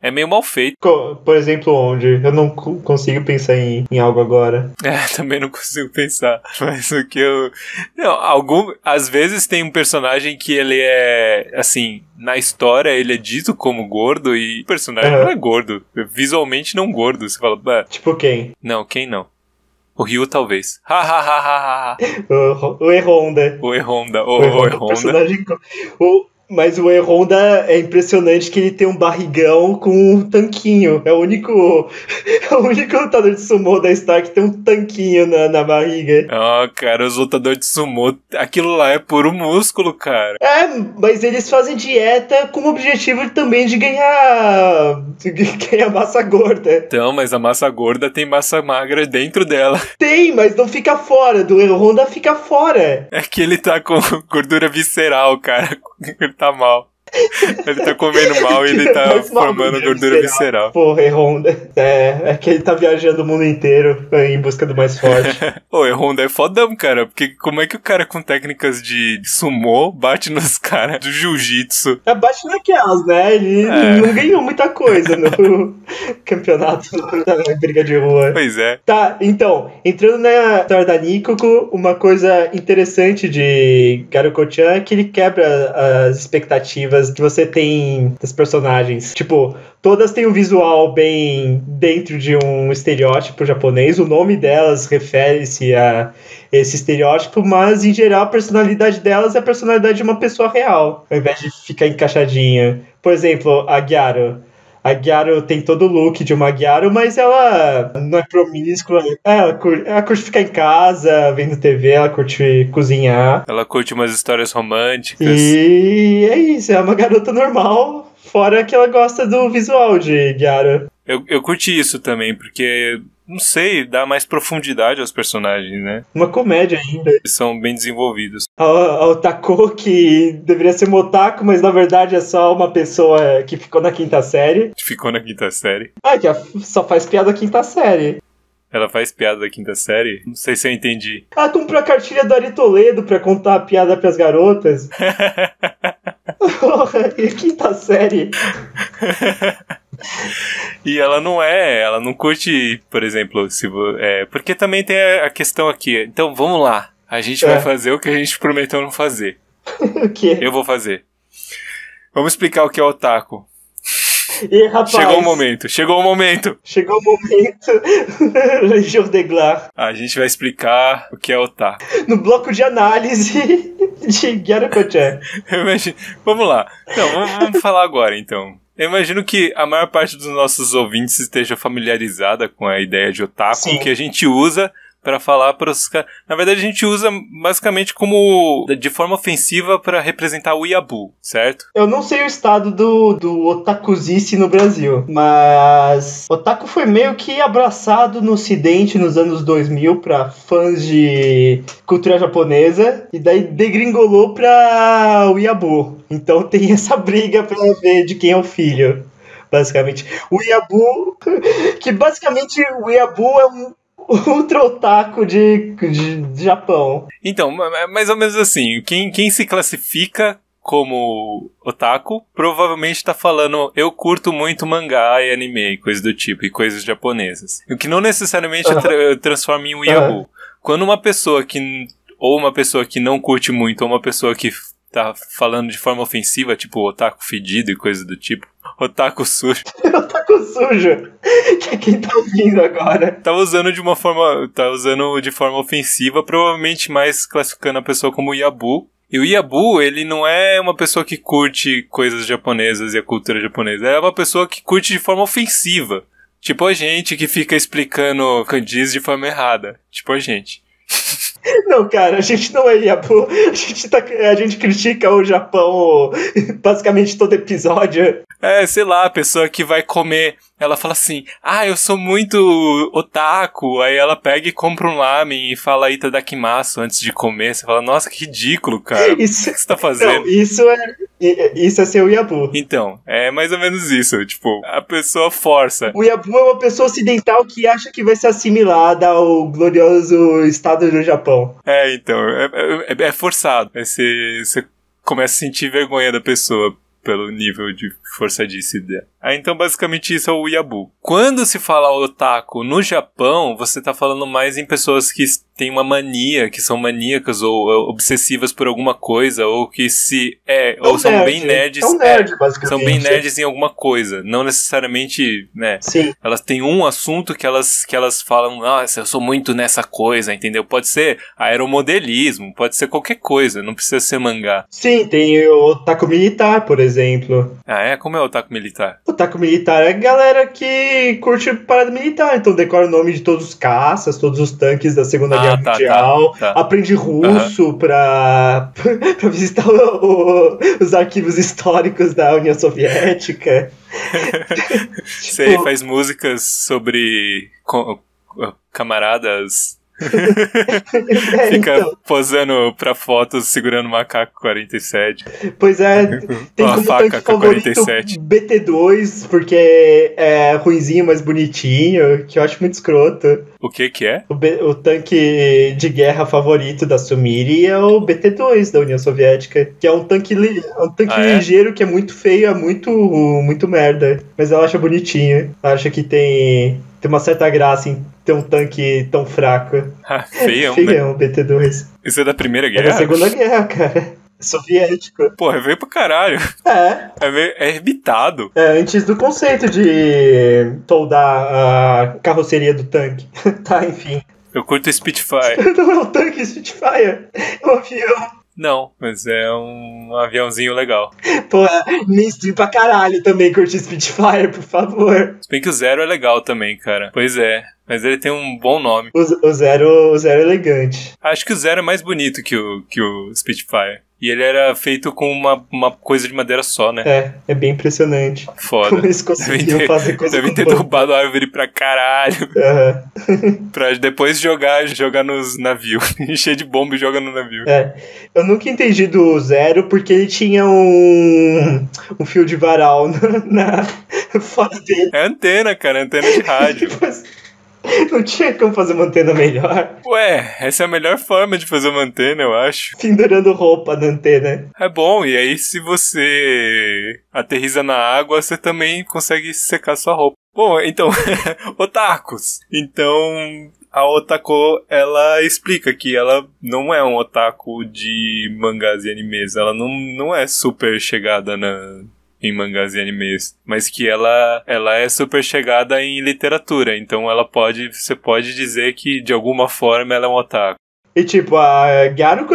é meio mal feito. Por exemplo, onde? Eu não consigo pensar em algo agora. Também não consigo pensar. Mas o que eu... Não, às vezes tem um personagem que ele é, assim, na história ele é dito como gordo e o personagem não é gordo. Visualmente não gordo. Você fala... Tipo quem? Não, quem não? O Ryu, talvez. O E-Honda. O E-Honda. Personagem... Mas o E-Honda é impressionante que ele tem um barrigão com um tanquinho. É o único lutador de sumô da Star que tem um tanquinho na barriga. Cara, os lutadores de sumô, aquilo lá é puro músculo, cara. Mas eles fazem dieta com o objetivo também de ganhar massa gorda. Então, mas a massa gorda tem massa magra dentro dela. Tem, mas não fica fora. Do E-Honda fica fora. É que ele tá com gordura visceral, cara. Ele tá mal. Ele tá comendo mal e ele tá formando gordura visceral. Porra, E-Honda. É que ele tá viajando o mundo inteiro em busca do mais forte. O E-Honda é fodão, cara. Porque como é que o cara com técnicas de sumô bate nos caras do jiu-jitsu? Bate naquelas, né? Ele não ganhou muita coisa no campeonato da briga de rua. Pois é. Tá, então, entrando na história da Nikoko, uma coisa interessante de Garuko-chan é que ele quebra as expectativas que você tem das personagens. Tipo, todas têm um visual bem dentro de um estereótipo japonês. O nome delas refere-se a esse estereótipo, mas em geral a personalidade delas é a personalidade de uma pessoa real, ao invés de ficar encaixadinha. Por exemplo, a Gyaru. A Gyaru tem todo o look de uma Gyaru, mas ela não é promíscua. Ela curte ficar em casa, vendo TV, ela curte cozinhar. Ela curte umas histórias românticas. E é isso, é uma garota normal, fora que ela gosta do visual de Gyaru. Eu curti isso também, porque, não sei, dá mais profundidade aos personagens, né? Uma comédia ainda. Eles são bem desenvolvidos. A otaku que deveria ser um otaku, mas na verdade é só uma pessoa que ficou na quinta série. Ficou na quinta série. Ah, que só faz piada da quinta série. Ela faz piada da quinta série? Não sei se eu entendi. Ah, comprou a cartilha do Ari Toledo pra contar a piada pras garotas. Porra, e quinta série? E ela não curte, por exemplo, porque também tem a questão aqui. Então, vamos lá. A gente vai fazer o que a gente prometeu não fazer. O quê? Eu vou fazer. Vamos explicar o que é otaku. E, rapaz, Chegou o momento. Chegou o momento. Legião de Glar. A gente vai explicar o que é otaku. No bloco de análise de Gyarakoche. Vamos lá. Então, vamos falar agora, então. Eu imagino que a maior parte dos nossos ouvintes esteja familiarizada com a ideia de otaku. Sim. Que a gente usa para falar para os caras. Na verdade, a gente usa basicamente de forma ofensiva para representar o Weeaboo, certo? Eu não sei o estado do otakuzice no Brasil, mas otaku foi meio que abraçado no ocidente nos anos 2000 para fãs de cultura japonesa, e daí degringolou para Weeaboo. Então tem essa briga para ver de quem é o filho, basicamente. O Weeaboo, que basicamente o Weeaboo é um ultra otaku de Japão. Então, mais ou menos assim, quem se classifica como otaku provavelmente tá falando eu curto muito mangá e anime e coisas do tipo, e coisas japonesas. O que não necessariamente transforma em um Weeaboo. Quando uma pessoa que não curte muito, ou uma pessoa que tá falando de forma ofensiva, tipo otaku fedido e coisas do tipo, otaku sujo. Otaku sujo, que é quem tá ouvindo agora. Tá usando de forma ofensiva, provavelmente mais classificando a pessoa como Weeaboo. E o Weeaboo, ele não é uma pessoa que curte coisas japonesas e a cultura japonesa, é uma pessoa que curte de forma ofensiva. Tipo a gente que fica explicando kanjis de forma errada. Tipo a gente. Não, cara, a gente não é Weeaboo. A gente critica o Japão basicamente todo episódio. Sei lá, a pessoa que vai comer, ela fala assim, eu sou muito otaku, aí ela pega e compra um lamen e fala itadakimasu antes de comer, você fala, nossa, que ridículo, cara, o que você tá fazendo? Não, isso é ser Weeaboo. Então, é mais ou menos isso, tipo, a pessoa força. O Weeaboo é uma pessoa ocidental que acha que vai ser assimilada ao glorioso estado do Japão. Então, é forçado, você começa a sentir vergonha da pessoa pelo nível de forçadice dela. Então, basicamente, isso é o Weeaboo. Quando se fala otaku no Japão, você tá falando mais em pessoas que têm uma mania, que são maníacas ou obsessivas por alguma coisa, ou que ou são bem nerds. Basicamente. São bem nerds em alguma coisa. Não necessariamente, né? Sim. Elas têm um assunto que elas falam, nossa, eu sou muito nessa coisa, entendeu? Pode ser aeromodelismo, pode ser qualquer coisa, não precisa ser mangá. Sim, tem o otaku militar, por exemplo. Como é o otaku militar? Otaku militar é a galera que curte parada militar, então decora o nome de todos os caças, todos os tanques da Segunda Guerra Mundial, aprende russo pra visitar os arquivos históricos da União Soviética. Você faz músicas sobre camaradas. Fica então posando pra fotos segurando macaco 47. Pois é, tem como faca tanque favorito 47. BT2, porque é ruinzinho, mas bonitinho, que eu acho muito escroto. O que é? O tanque de guerra favorito da Sumire é o BT2 da União Soviética, que é um tanque ligeiro, que é muito feio, é muito merda, mas ela acha bonitinho. Ela acha que tem uma certa graça em ter um tanque tão fraco. Feião, né? BT2. Isso é da Primeira Guerra? É da Segunda Guerra, cara. Soviético. Porra, veio pra caralho. É herbitado. Antes do conceito de toldar a carroceria do tanque. Tá, enfim. Eu curto o Spitfire. Não é um tanque Spitfire, é um avião. Não, mas é um aviãozinho legal. Pô, mainstream pra caralho também curte Spitfire, por favor. Se bem que o Zero é legal também, cara. Pois é, mas ele tem um bom nome. O Zero é elegante. Acho que o Zero é mais bonito que o Spitfire. E ele era feito com uma coisa de madeira só, né? É bem impressionante. Foda. Como eles conseguiam fazer coisa Devem ter derrubado a árvore pra caralho. Pra depois jogar nos navios. Encher de bomba e joga no navio. Eu nunca entendi do Zero porque ele tinha um fio de varal fora dele. É antena, cara. Antena de rádio. Não tinha como fazer uma antena melhor. Ué, essa é a melhor forma de fazer uma antena, eu acho. Pendurando roupa na antena. É bom, e aí se você aterriza na água, você também consegue secar sua roupa. Bom, então, otakus. Então, a Otako, ela explica que ela não é um otaku de mangás e animes. Ela não é super chegada em mangás e animes, mas que ela é super chegada em literatura, então você pode dizer que de alguma forma ela é um otaku. E tipo, a Garuko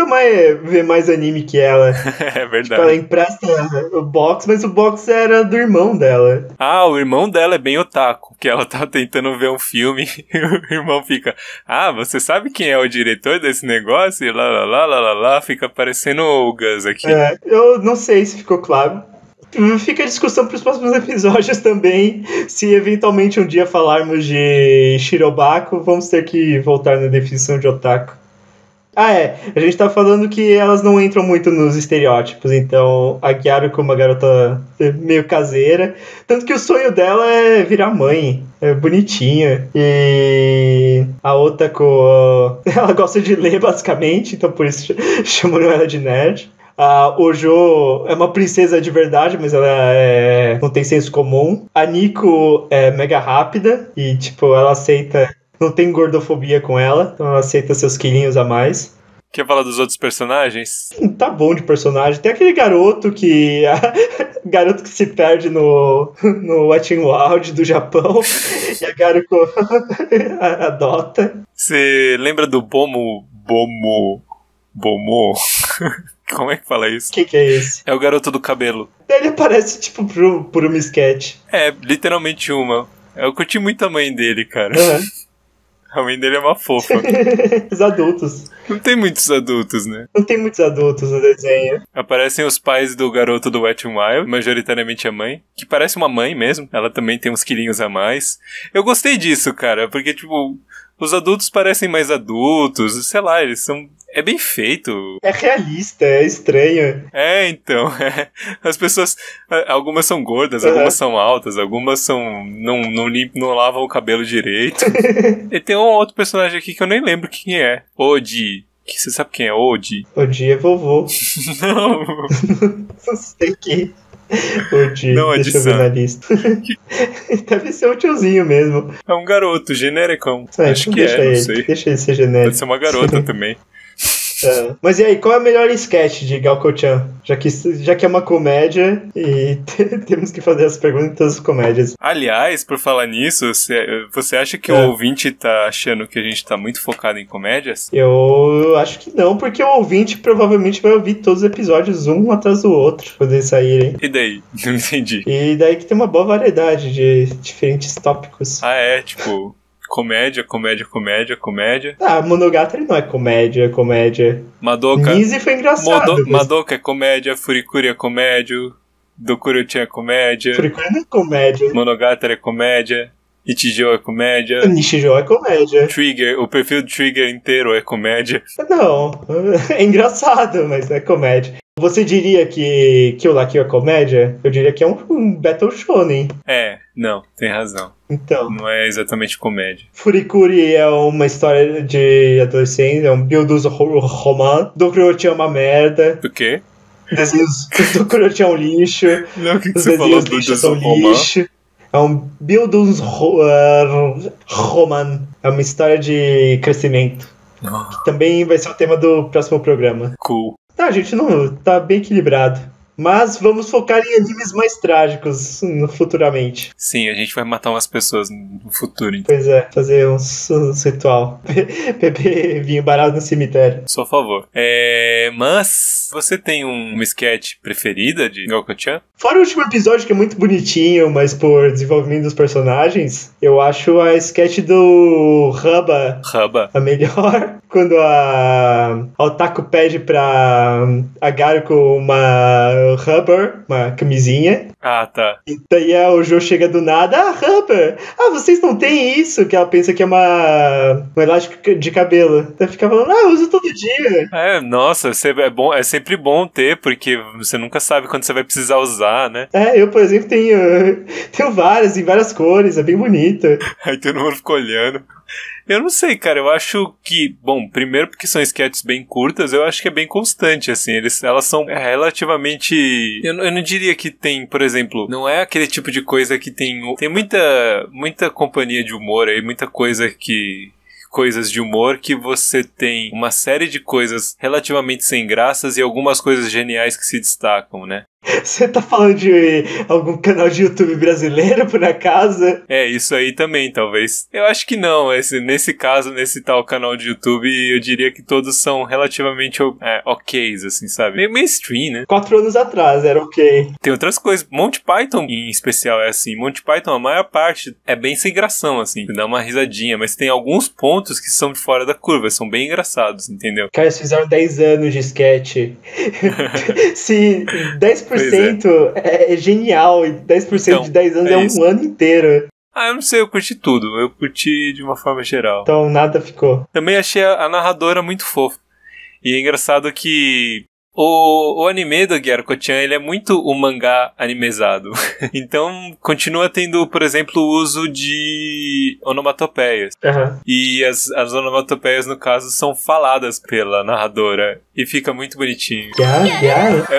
vê mais anime que ela. É verdade. Tipo, ela empresta o box, mas o box era do irmão dela. Ah, o irmão dela é bem otaku, que ela tá tentando ver um filme e o irmão fica, você sabe quem é o diretor desse negócio? E lá, fica parecendo o Gus aqui. Eu não sei se ficou claro. Fica a discussão para os próximos episódios também. Se eventualmente um dia falarmos de Shirobako, vamos ter que voltar na definição de otaku. A gente tá falando que elas não entram muito nos estereótipos, então a Gyaruko é uma garota meio caseira, tanto que o sonho dela é virar mãe, é bonitinha, e a Otako, ela gosta de ler basicamente, então por isso chamam ela de nerd. A Ojo é uma princesa de verdade, mas ela não tem senso comum. A Nico é mega rápida e, tipo, ela aceita... Não tem gordofobia com ela, então ela aceita seus quilinhos a mais. Quer falar dos outros personagens? Tá bom de personagem. Tem aquele garoto que... garoto que se perde no Wet n Wild do Japão e a Garuko adota. Você lembra do Bomo? Como é que fala isso? Que é esse? É o garoto do cabelo. Ele aparece, tipo, por uma sketch. É, literalmente uma. Eu curti muito a mãe dele, cara. A mãe dele é uma fofa. Os adultos. Não tem muitos adultos, né? Não tem muitos adultos no desenho. Aparecem os pais do garoto do Wet n Wild, majoritariamente a mãe, que parece uma mãe mesmo. Ela também tem uns quilinhos a mais. Eu gostei disso, cara, porque, tipo, os adultos parecem mais adultos, sei lá, eles são... É bem feito. É realista, é estranho. Então. As pessoas... Algumas são gordas, algumas são altas, algumas são... Não lavam o cabelo direito. E tem um outro personagem aqui que eu nem lembro quem é. Oji. Você sabe quem é Oji? Oji é vovô. Não. Não sei quem. Oji, não, deixa eu ver na lista. Deve ser um tiozinho mesmo. É um garoto, genericão. Acho que não sei. Deixa ele ser genérico. Pode ser uma garota também. Mas e aí, qual é o melhor sketch de Gaoko-chan? Já que é uma comédia e temos que fazer as perguntas comédias. Aliás, por falar nisso, você acha que o ouvinte tá achando que a gente tá muito focado em comédias? Eu acho que não, porque o ouvinte provavelmente vai ouvir todos os episódios um atrás do outro quando eles saírem. E daí? Não entendi. E daí que tem uma boa variedade de diferentes tópicos. Tipo... Comédia. Monogatari não é comédia. Madoka. Nise foi engraçado. Madoka é comédia, Furikuri é comédia, Dokuro-chan é comédia. Furikuri não é comédia. Monogatari é comédia, Ichijo é comédia. Nishijou é comédia. Trigger, o perfil do Trigger inteiro é comédia. Não, é engraçado, mas não é comédia. Você diria que o La Kill é comédia? Eu diria que é um Battle Shonen. Não, tem razão. Então. Não é exatamente comédia. Furikuri é uma história de adolescente, é um Bildus romance. Dokuro-chan é uma merda. O quê? Desenhos Dokuro-chan é um lixo. Não, o que você falou do são lixo. É um Bildus roman. É uma história de crescimento. Que também vai ser o tema do próximo programa. Cool. A gente não tá bem equilibrado. Mas vamos focar em animes mais trágicos futuramente. Sim, a gente vai matar umas pessoas no futuro, então. Pois é, fazer uns ritual. Beber vinho barato no cemitério. Só a favor. Mas você tem uma sketch preferida de Gyokko-chan? Fora o último episódio, que é muito bonitinho, mas por desenvolvimento dos personagens, eu acho a sketch do Haba a melhor. Quando a Otaku pede pra a Garuko uma rubber, uma camisinha. Ah, tá. E daí o Jo chega do nada, rubber! Vocês não têm isso? Que ela pensa que é um elástico de cabelo. Ela fica falando, eu uso todo dia. Nossa, é sempre bom ter, porque você nunca sabe quando você vai precisar usar, né? Eu, por exemplo, tenho várias, em várias cores, é bem bonita. Aí todo mundo fica olhando. Eu não sei, cara, eu acho que, bom, primeiro porque são sketches bem curtas, eu acho que é bem constante, assim, elas são relativamente, eu não diria que tem, por exemplo, não é aquele tipo de coisa que tem muita companhia de humor aí, coisas de humor que você tem uma série de coisas relativamente sem graças e algumas coisas geniais que se destacam, né? Você tá falando de algum canal de YouTube brasileiro, por acaso? Isso aí também, talvez. Eu acho que não. Nesse caso, nesse tal canal de YouTube, eu diria que todos são relativamente ok's, assim, sabe? Meio mainstream, né? 4 anos atrás era ok. Tem outras coisas. Monty Python, em especial, é assim. Monty Python, a maior parte é bem sem gração, assim. Dá uma risadinha, mas tem alguns pontos que são de fora da curva. São bem engraçados, entendeu? Cara, eles fizeram 10 anos de sketch. Se 10% é genial e 10% então, de 10 anos é um ano inteiro. Eu não sei, eu curti tudo. Eu curti de uma forma geral. Então nada ficou. Também achei a narradora muito fofa. E é engraçado que o anime do Gyokko-chan, ele é muito o mangá animezado. Então, continua tendo, por exemplo, o uso de onomatopeias. Uhum. E as onomatopeias, no caso, são faladas pela narradora. E fica muito bonitinho.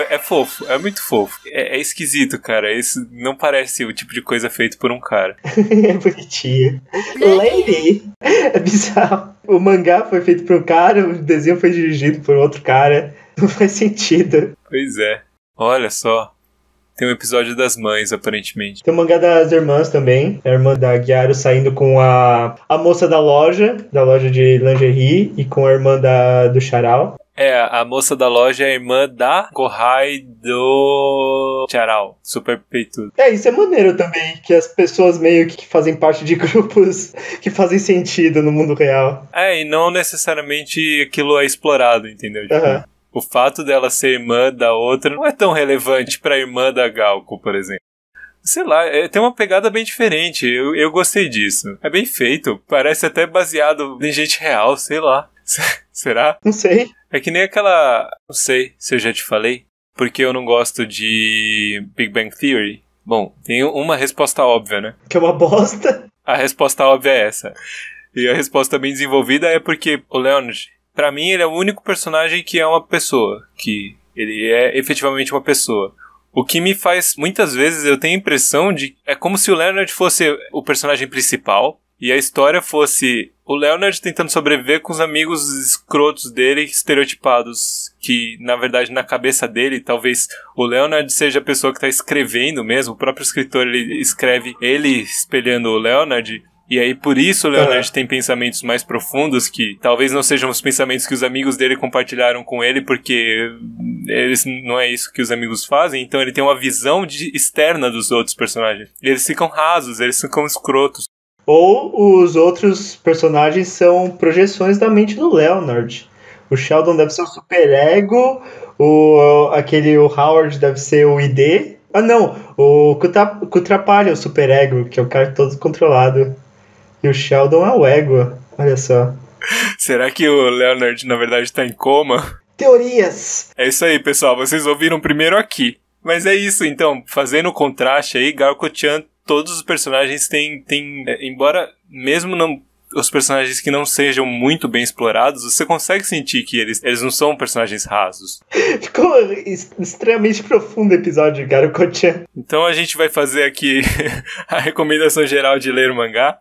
É fofo, é muito fofo. É esquisito, cara. Isso não parece o tipo de coisa feito por um cara. É bonitinho. Lady! É bizarro. O mangá foi feito por um cara, o desenho foi dirigido por outro cara. Não faz sentido. Pois é. Olha só. Tem um episódio das mães, aparentemente. Tem o mangá das irmãs também. A irmã da Gyaru saindo com a moça da loja de lingerie, e com a irmã do Charal. A moça da loja é a irmã da Kohai do Charal, super peitudo. Isso é maneiro também, que as pessoas meio que fazem parte de grupos que fazem sentido no mundo real. E não necessariamente aquilo é explorado, entendeu? Uhum. O fato dela ser irmã da outra não é tão relevante pra irmã da Galco, por exemplo. Sei lá, tem uma pegada bem diferente. Eu gostei disso. É bem feito. Parece até baseado em gente real, sei lá. Será? Não sei. É que nem aquela... Não sei se eu já te falei. Porque eu não gosto de Big Bang Theory. Bom, tem uma resposta óbvia, né? Que é uma bosta. A resposta óbvia é essa. E a resposta bem desenvolvida é porque o Leonard... Pra mim, ele é o único personagem que é uma pessoa. Que ele é efetivamente uma pessoa. O que me faz, muitas vezes, eu tenho a impressão de... É como se o Leonard fosse o personagem principal. E a história fosse o Leonard tentando sobreviver com os amigos escrotos dele, estereotipados. Que, na verdade, na cabeça dele, talvez o Leonard seja a pessoa que tá escrevendo mesmo. O próprio escritor, ele escreve ele espelhando o Leonard... E aí, por isso, o Leonard tem pensamentos mais profundos que talvez não sejam os pensamentos que os amigos dele compartilharam com ele, porque não é isso que os amigos fazem. Então, ele tem uma visão externa dos outros personagens. E eles ficam rasos, eles ficam escrotos. Ou os outros personagens são projeções da mente do Leonard. O Sheldon deve ser o superego, o Howard deve ser o ID. Não, o Kutrapalha é o superego, que é o cara todo controlado. E o Sheldon é o ego, olha só. Será que o Leonard, na verdade, tá em coma? Teorias! É isso aí, pessoal, vocês ouviram primeiro aqui. Mas é isso, então, fazendo o contraste aí, Gyokko-chan, todos os personagens têm embora mesmo não... Os personagens que não sejam muito bem explorados, você consegue sentir que eles não são personagens rasos. Ficou extremamente profundo o episódio de Gyokko-chan. Então a gente vai fazer aqui a recomendação geral de ler o mangá.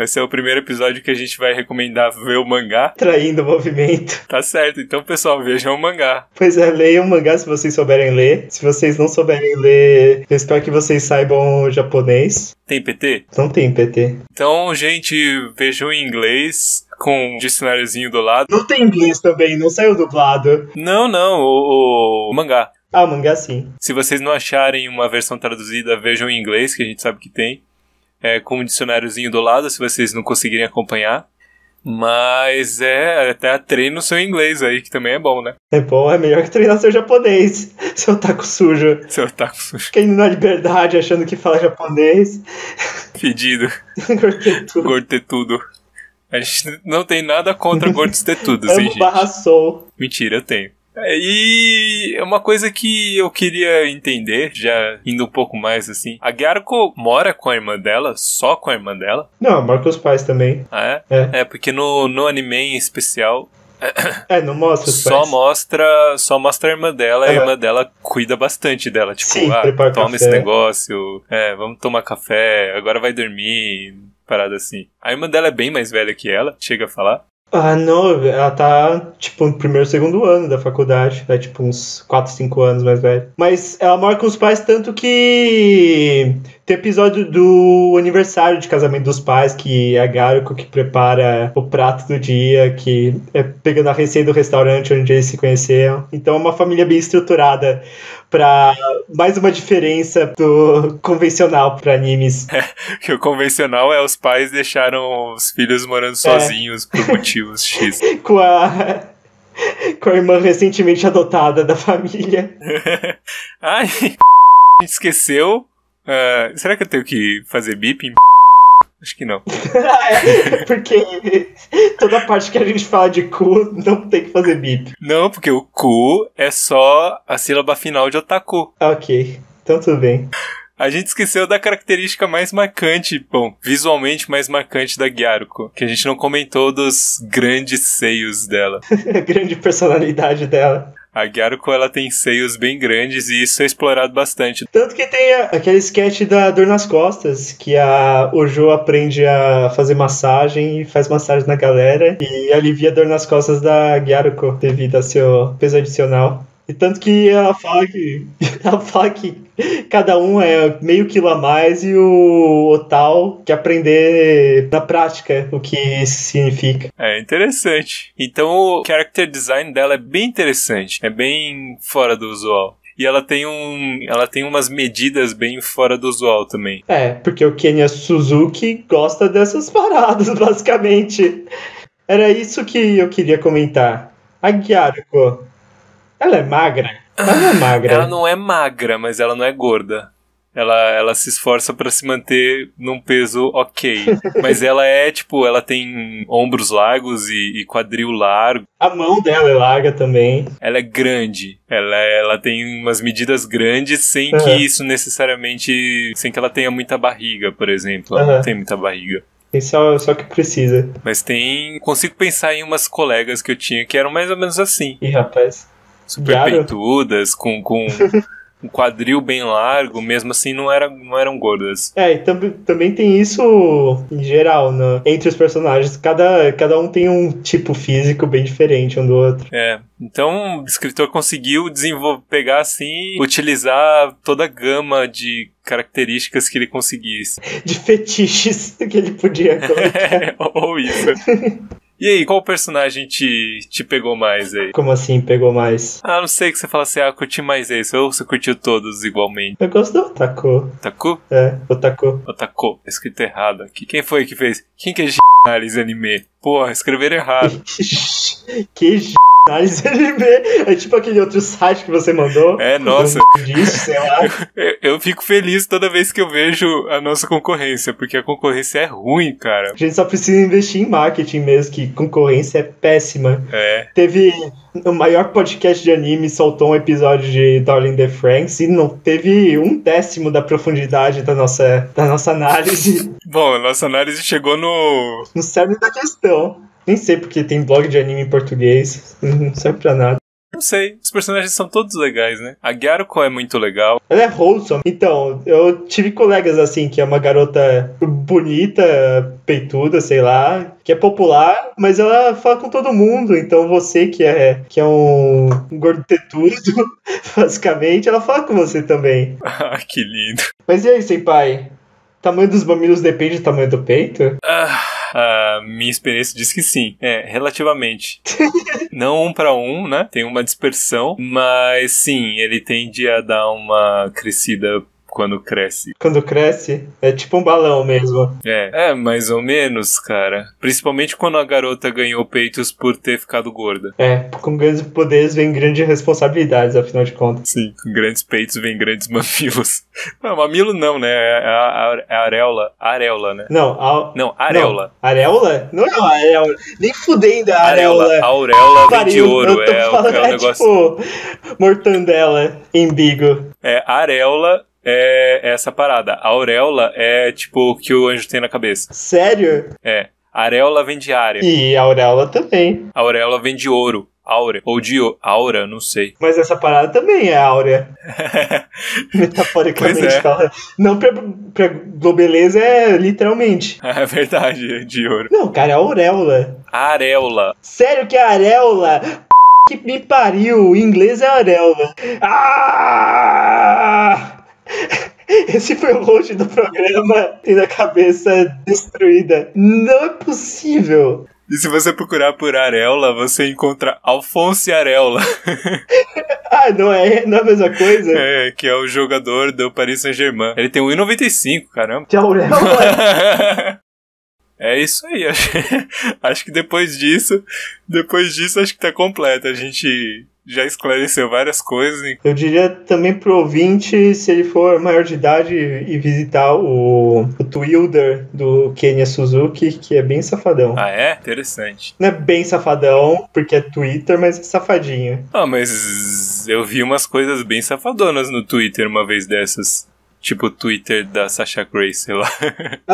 Vai ser o primeiro episódio que a gente vai recomendar ver o mangá. Traindo o movimento. Tá certo, então pessoal, vejam o mangá. Pois é, leiam o mangá se vocês souberem ler. Se vocês não souberem ler, eu espero que vocês saibam japonês. Tem PT? Não tem PT. Então, gente, vejam em inglês com um dicionáriozinho do lado. Não tem inglês também, não saiu dublado. Não, o mangá. Ah, o mangá sim. Se vocês não acharem uma versão traduzida, vejam em inglês, que a gente sabe que tem. Com um dicionáriozinho do lado, se vocês não conseguirem acompanhar. Mas até treina o seu inglês aí, que também é bom, né? É bom, é melhor que treinar seu japonês. Seu taco sujo. Seu taco sujo. Caindo na liberdade, achando que fala japonês. Fedido. Gortetudo. Gortetudo. A gente não tem nada contra gordos tetudos, hein, gente? Barra-sou. Mentira, eu tenho. E uma coisa que eu queria entender, já indo um pouco mais assim, a Gyaruko mora com a irmã dela? Só com a irmã dela? Não, mora com os pais também. Ah, é? É, porque no anime em especial... não mostra os só pais. só mostra a irmã dela, a irmã dela cuida bastante dela. Tipo, sim, toma café. esse negócio, vamos tomar café, agora vai dormir, parada assim. A irmã dela é bem mais velha que ela, chega a falar. Ah, não, ela tá, tipo, no primeiro, segundo ano da faculdade. É, tipo, uns 4, 5 anos mais velha. Mas ela mora com os pais tanto que tem episódio do aniversário de casamento dos pais, que é a Gyaruko que prepara o prato do dia, que é pegando a receita do restaurante onde eles se conheceram. Então é uma família bem estruturada pra mais uma diferença do convencional pra animes. Que o convencional é os pais deixaram os filhos morando sozinhos por motivos X. Com a irmã recentemente adotada da família. Ai, a gente esqueceu. Será que eu tenho que fazer bip? Acho que não. Porque toda parte que a gente fala de cu não tem que fazer bip. Não, porque o cu é só a sílaba final de otaku. Ok, então tudo bem. A gente esqueceu da característica mais marcante, visualmente mais marcante da Gyaruko, que a gente não comentou dos grandes seios dela. A grande personalidade dela. A Gyaruko, ela tem seios bem grandes e isso é explorado bastante. Tanto que tem aquele sketch da dor nas costas, que o Jo aprende a fazer massagem e faz massagem na galera e alivia a dor nas costas da Gyaruko devido ao seu peso adicional. E tanto que ela fala que cada um é meio quilo a mais e o Otal quer aprender na prática o que isso significa. É interessante. Então o character design dela é bem interessante, é bem fora do usual. E ela tem umas medidas bem fora do usual também. Porque o Kenya Suzuki gosta dessas paradas, basicamente. Era isso que eu queria comentar. A Gyaruko, ela é magra? Ela não é magra. Ela não é magra, mas ela não é gorda. Ela se esforça pra se manter num peso ok. Mas ela ela tem ombros largos e quadril largo. A mão dela é larga também. Ela é grande. Ela tem umas medidas grandes sem que isso necessariamente... Sem que ela tenha muita barriga, por exemplo. Ela não tem muita barriga. Tem só que precisa. Mas consigo pensar em umas colegas que eu tinha que eram mais ou menos assim. Ih, rapaz. Super peitudas, com um quadril bem largo, mesmo assim não eram gordas. E também tem isso em geral, né? Entre os personagens. Cada um tem um tipo físico bem diferente um do outro. Então o escritor conseguiu pegar assim, utilizar toda a gama de características que ele conseguisse. De fetiches que ele podia colocar. Ou isso. E aí, qual personagem te pegou mais aí? Como assim pegou mais? Não sei, que você fala assim, curti mais esse, ou você curtiu todos igualmente? Eu gosto do Otaku. Otaku? Otaku. Otaku, escrito errado aqui. Quem foi que fez? Quem que é análise anime? Porra, escreveram errado. Que análise anime? É tipo aquele outro site que você mandou. Nossa. Sei lá. Eu fico feliz toda vez que eu vejo a nossa concorrência, porque a concorrência é ruim, cara. A gente só precisa investir em marketing mesmo, que concorrência é péssima. Teve o maior podcast de anime, soltou um episódio de Darling the Franxx e não teve 1/10 da profundidade da nossa análise. Bom, a nossa análise chegou no cerne da questão. Nem sei porque tem blog de anime em português, não serve pra nada. Não sei, os personagens são todos legais, né? A Gyaruko é muito legal. Ela é wholesome. Então, eu tive colegas assim, que é uma garota bonita, peituda, sei lá, que é popular, mas ela fala com todo mundo. Então você que é um gordo tetudo, basicamente, ela fala com você também. Ah, que lindo. Mas e aí, senpai? Tamanho dos mamilos depende do tamanho do peito? A minha experiência diz que sim. Relativamente. Não 1 para 1, né? Tem uma dispersão, mas sim, ele tende a dar uma crescida quando cresce. Quando cresce, é tipo um balão mesmo. É mais ou menos, cara. Principalmente quando a garota ganhou peitos por ter ficado gorda. Com grandes poderes vem grandes responsabilidades, afinal de contas. Sim, com grandes peitos vem grandes mamilos. Não, mamilo não, né? É a areola. Areola, né? Não, areola. Não, areola? Não é uma areola. Nem fudendo a areola. A auréola vem de ouro. Eu tô falando, é o negócio. Tipo, mortandela, embigo. Areola é essa parada. A auréola é tipo o que o anjo tem na cabeça. Sério? A areola vem de área. E a auréola também. A auréola vem de ouro. Áurea. Ou de aura, não sei. Mas essa parada também é áurea. Metaforicamente falando. Não pra globeleza é literalmente. É verdade, é de ouro. Não, cara, é auréola. Areola. Sério que é areola? Que me pariu. Em inglês é auréola. Esse foi o host do programa tendo a cabeça destruída. Não é possível. E se você procurar por areola, você encontra Alphonse Areola. Não é a mesma coisa? Que é o jogador do Paris Saint-Germain. Ele tem 1,95, caramba. Que auréola? É isso aí. Acho que depois disso, acho que tá completo. A gente já esclareceu várias coisas. Eu diria também pro ouvinte, se ele for maior de idade e visitar o Twitter do Kenya Suzuki, que é bem safadão. Ah, é? Interessante. Não é bem safadão, porque é Twitter, mas é safadinho. Mas eu vi umas coisas bem safadonas no Twitter uma vez dessas. Tipo o Twitter da Sasha Grace, sei lá.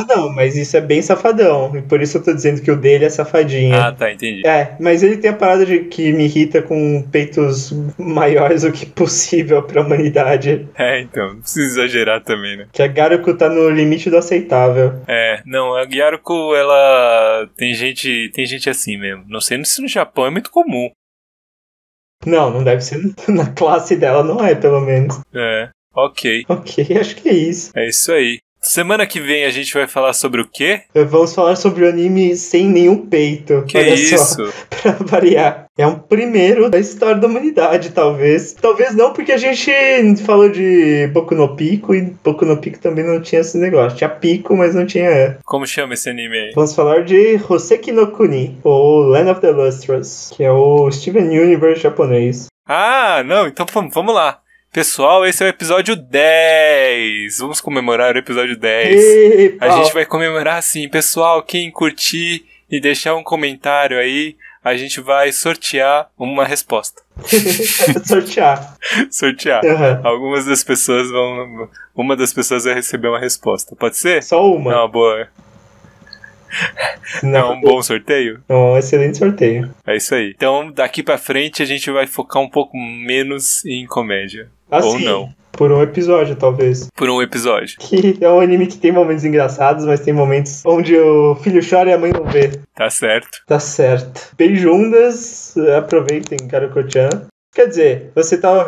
Não, mas isso é bem safadão. E por isso eu tô dizendo que o dele é safadinho. Ah, tá, entendi. Mas ele tem a parada de que me irrita com peitos maiores do que possível pra humanidade. Então, não precisa exagerar também, né? Que a Gyaruko tá no limite do aceitável. Não, a Gyaruko, ela... Tem gente assim mesmo. Não sei se no Japão é muito comum. Não deve ser. Na classe dela não é, pelo menos. Ok, acho que é isso. É isso aí. Semana que vem a gente vai falar sobre o quê? Vamos falar sobre o anime sem nenhum peito. Que olha isso? Só, pra variar. É um primeiro da história da humanidade, talvez. Talvez não, porque a gente falou de Boku no Pico e Boku no Pico também não tinha esse negócio. Tinha pico, mas não tinha... Como chama esse anime aí? Vamos falar de Hoseki no Kuni, ou Land of the Lustrous, que é o Steven Universe japonês. Não, então vamos lá. Pessoal, esse é o episódio 10. Vamos comemorar o episódio 10. A gente vai comemorar assim, pessoal. Quem curtir e deixar um comentário aí, a gente vai sortear uma resposta. Sortear. Uhum. Algumas das pessoas vão... Uma das pessoas vai receber uma resposta. Pode ser? Só uma. Não, boa. Não, um bom sorteio? Um excelente sorteio. É isso aí. Então, daqui pra frente, a gente vai focar um pouco menos em comédia. Ou não. Por um episódio, talvez. Por um episódio. Que é um anime que tem momentos engraçados, mas tem momentos onde o filho chora e a mãe não vê. Tá certo. Tá certo. Beijundas, aproveitem, Gyaruko-chan. Quer dizer, você tava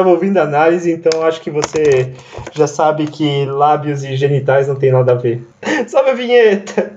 ouvindo a análise, então acho que você já sabe que lábios e genitais não tem nada a ver. Sobe a vinheta!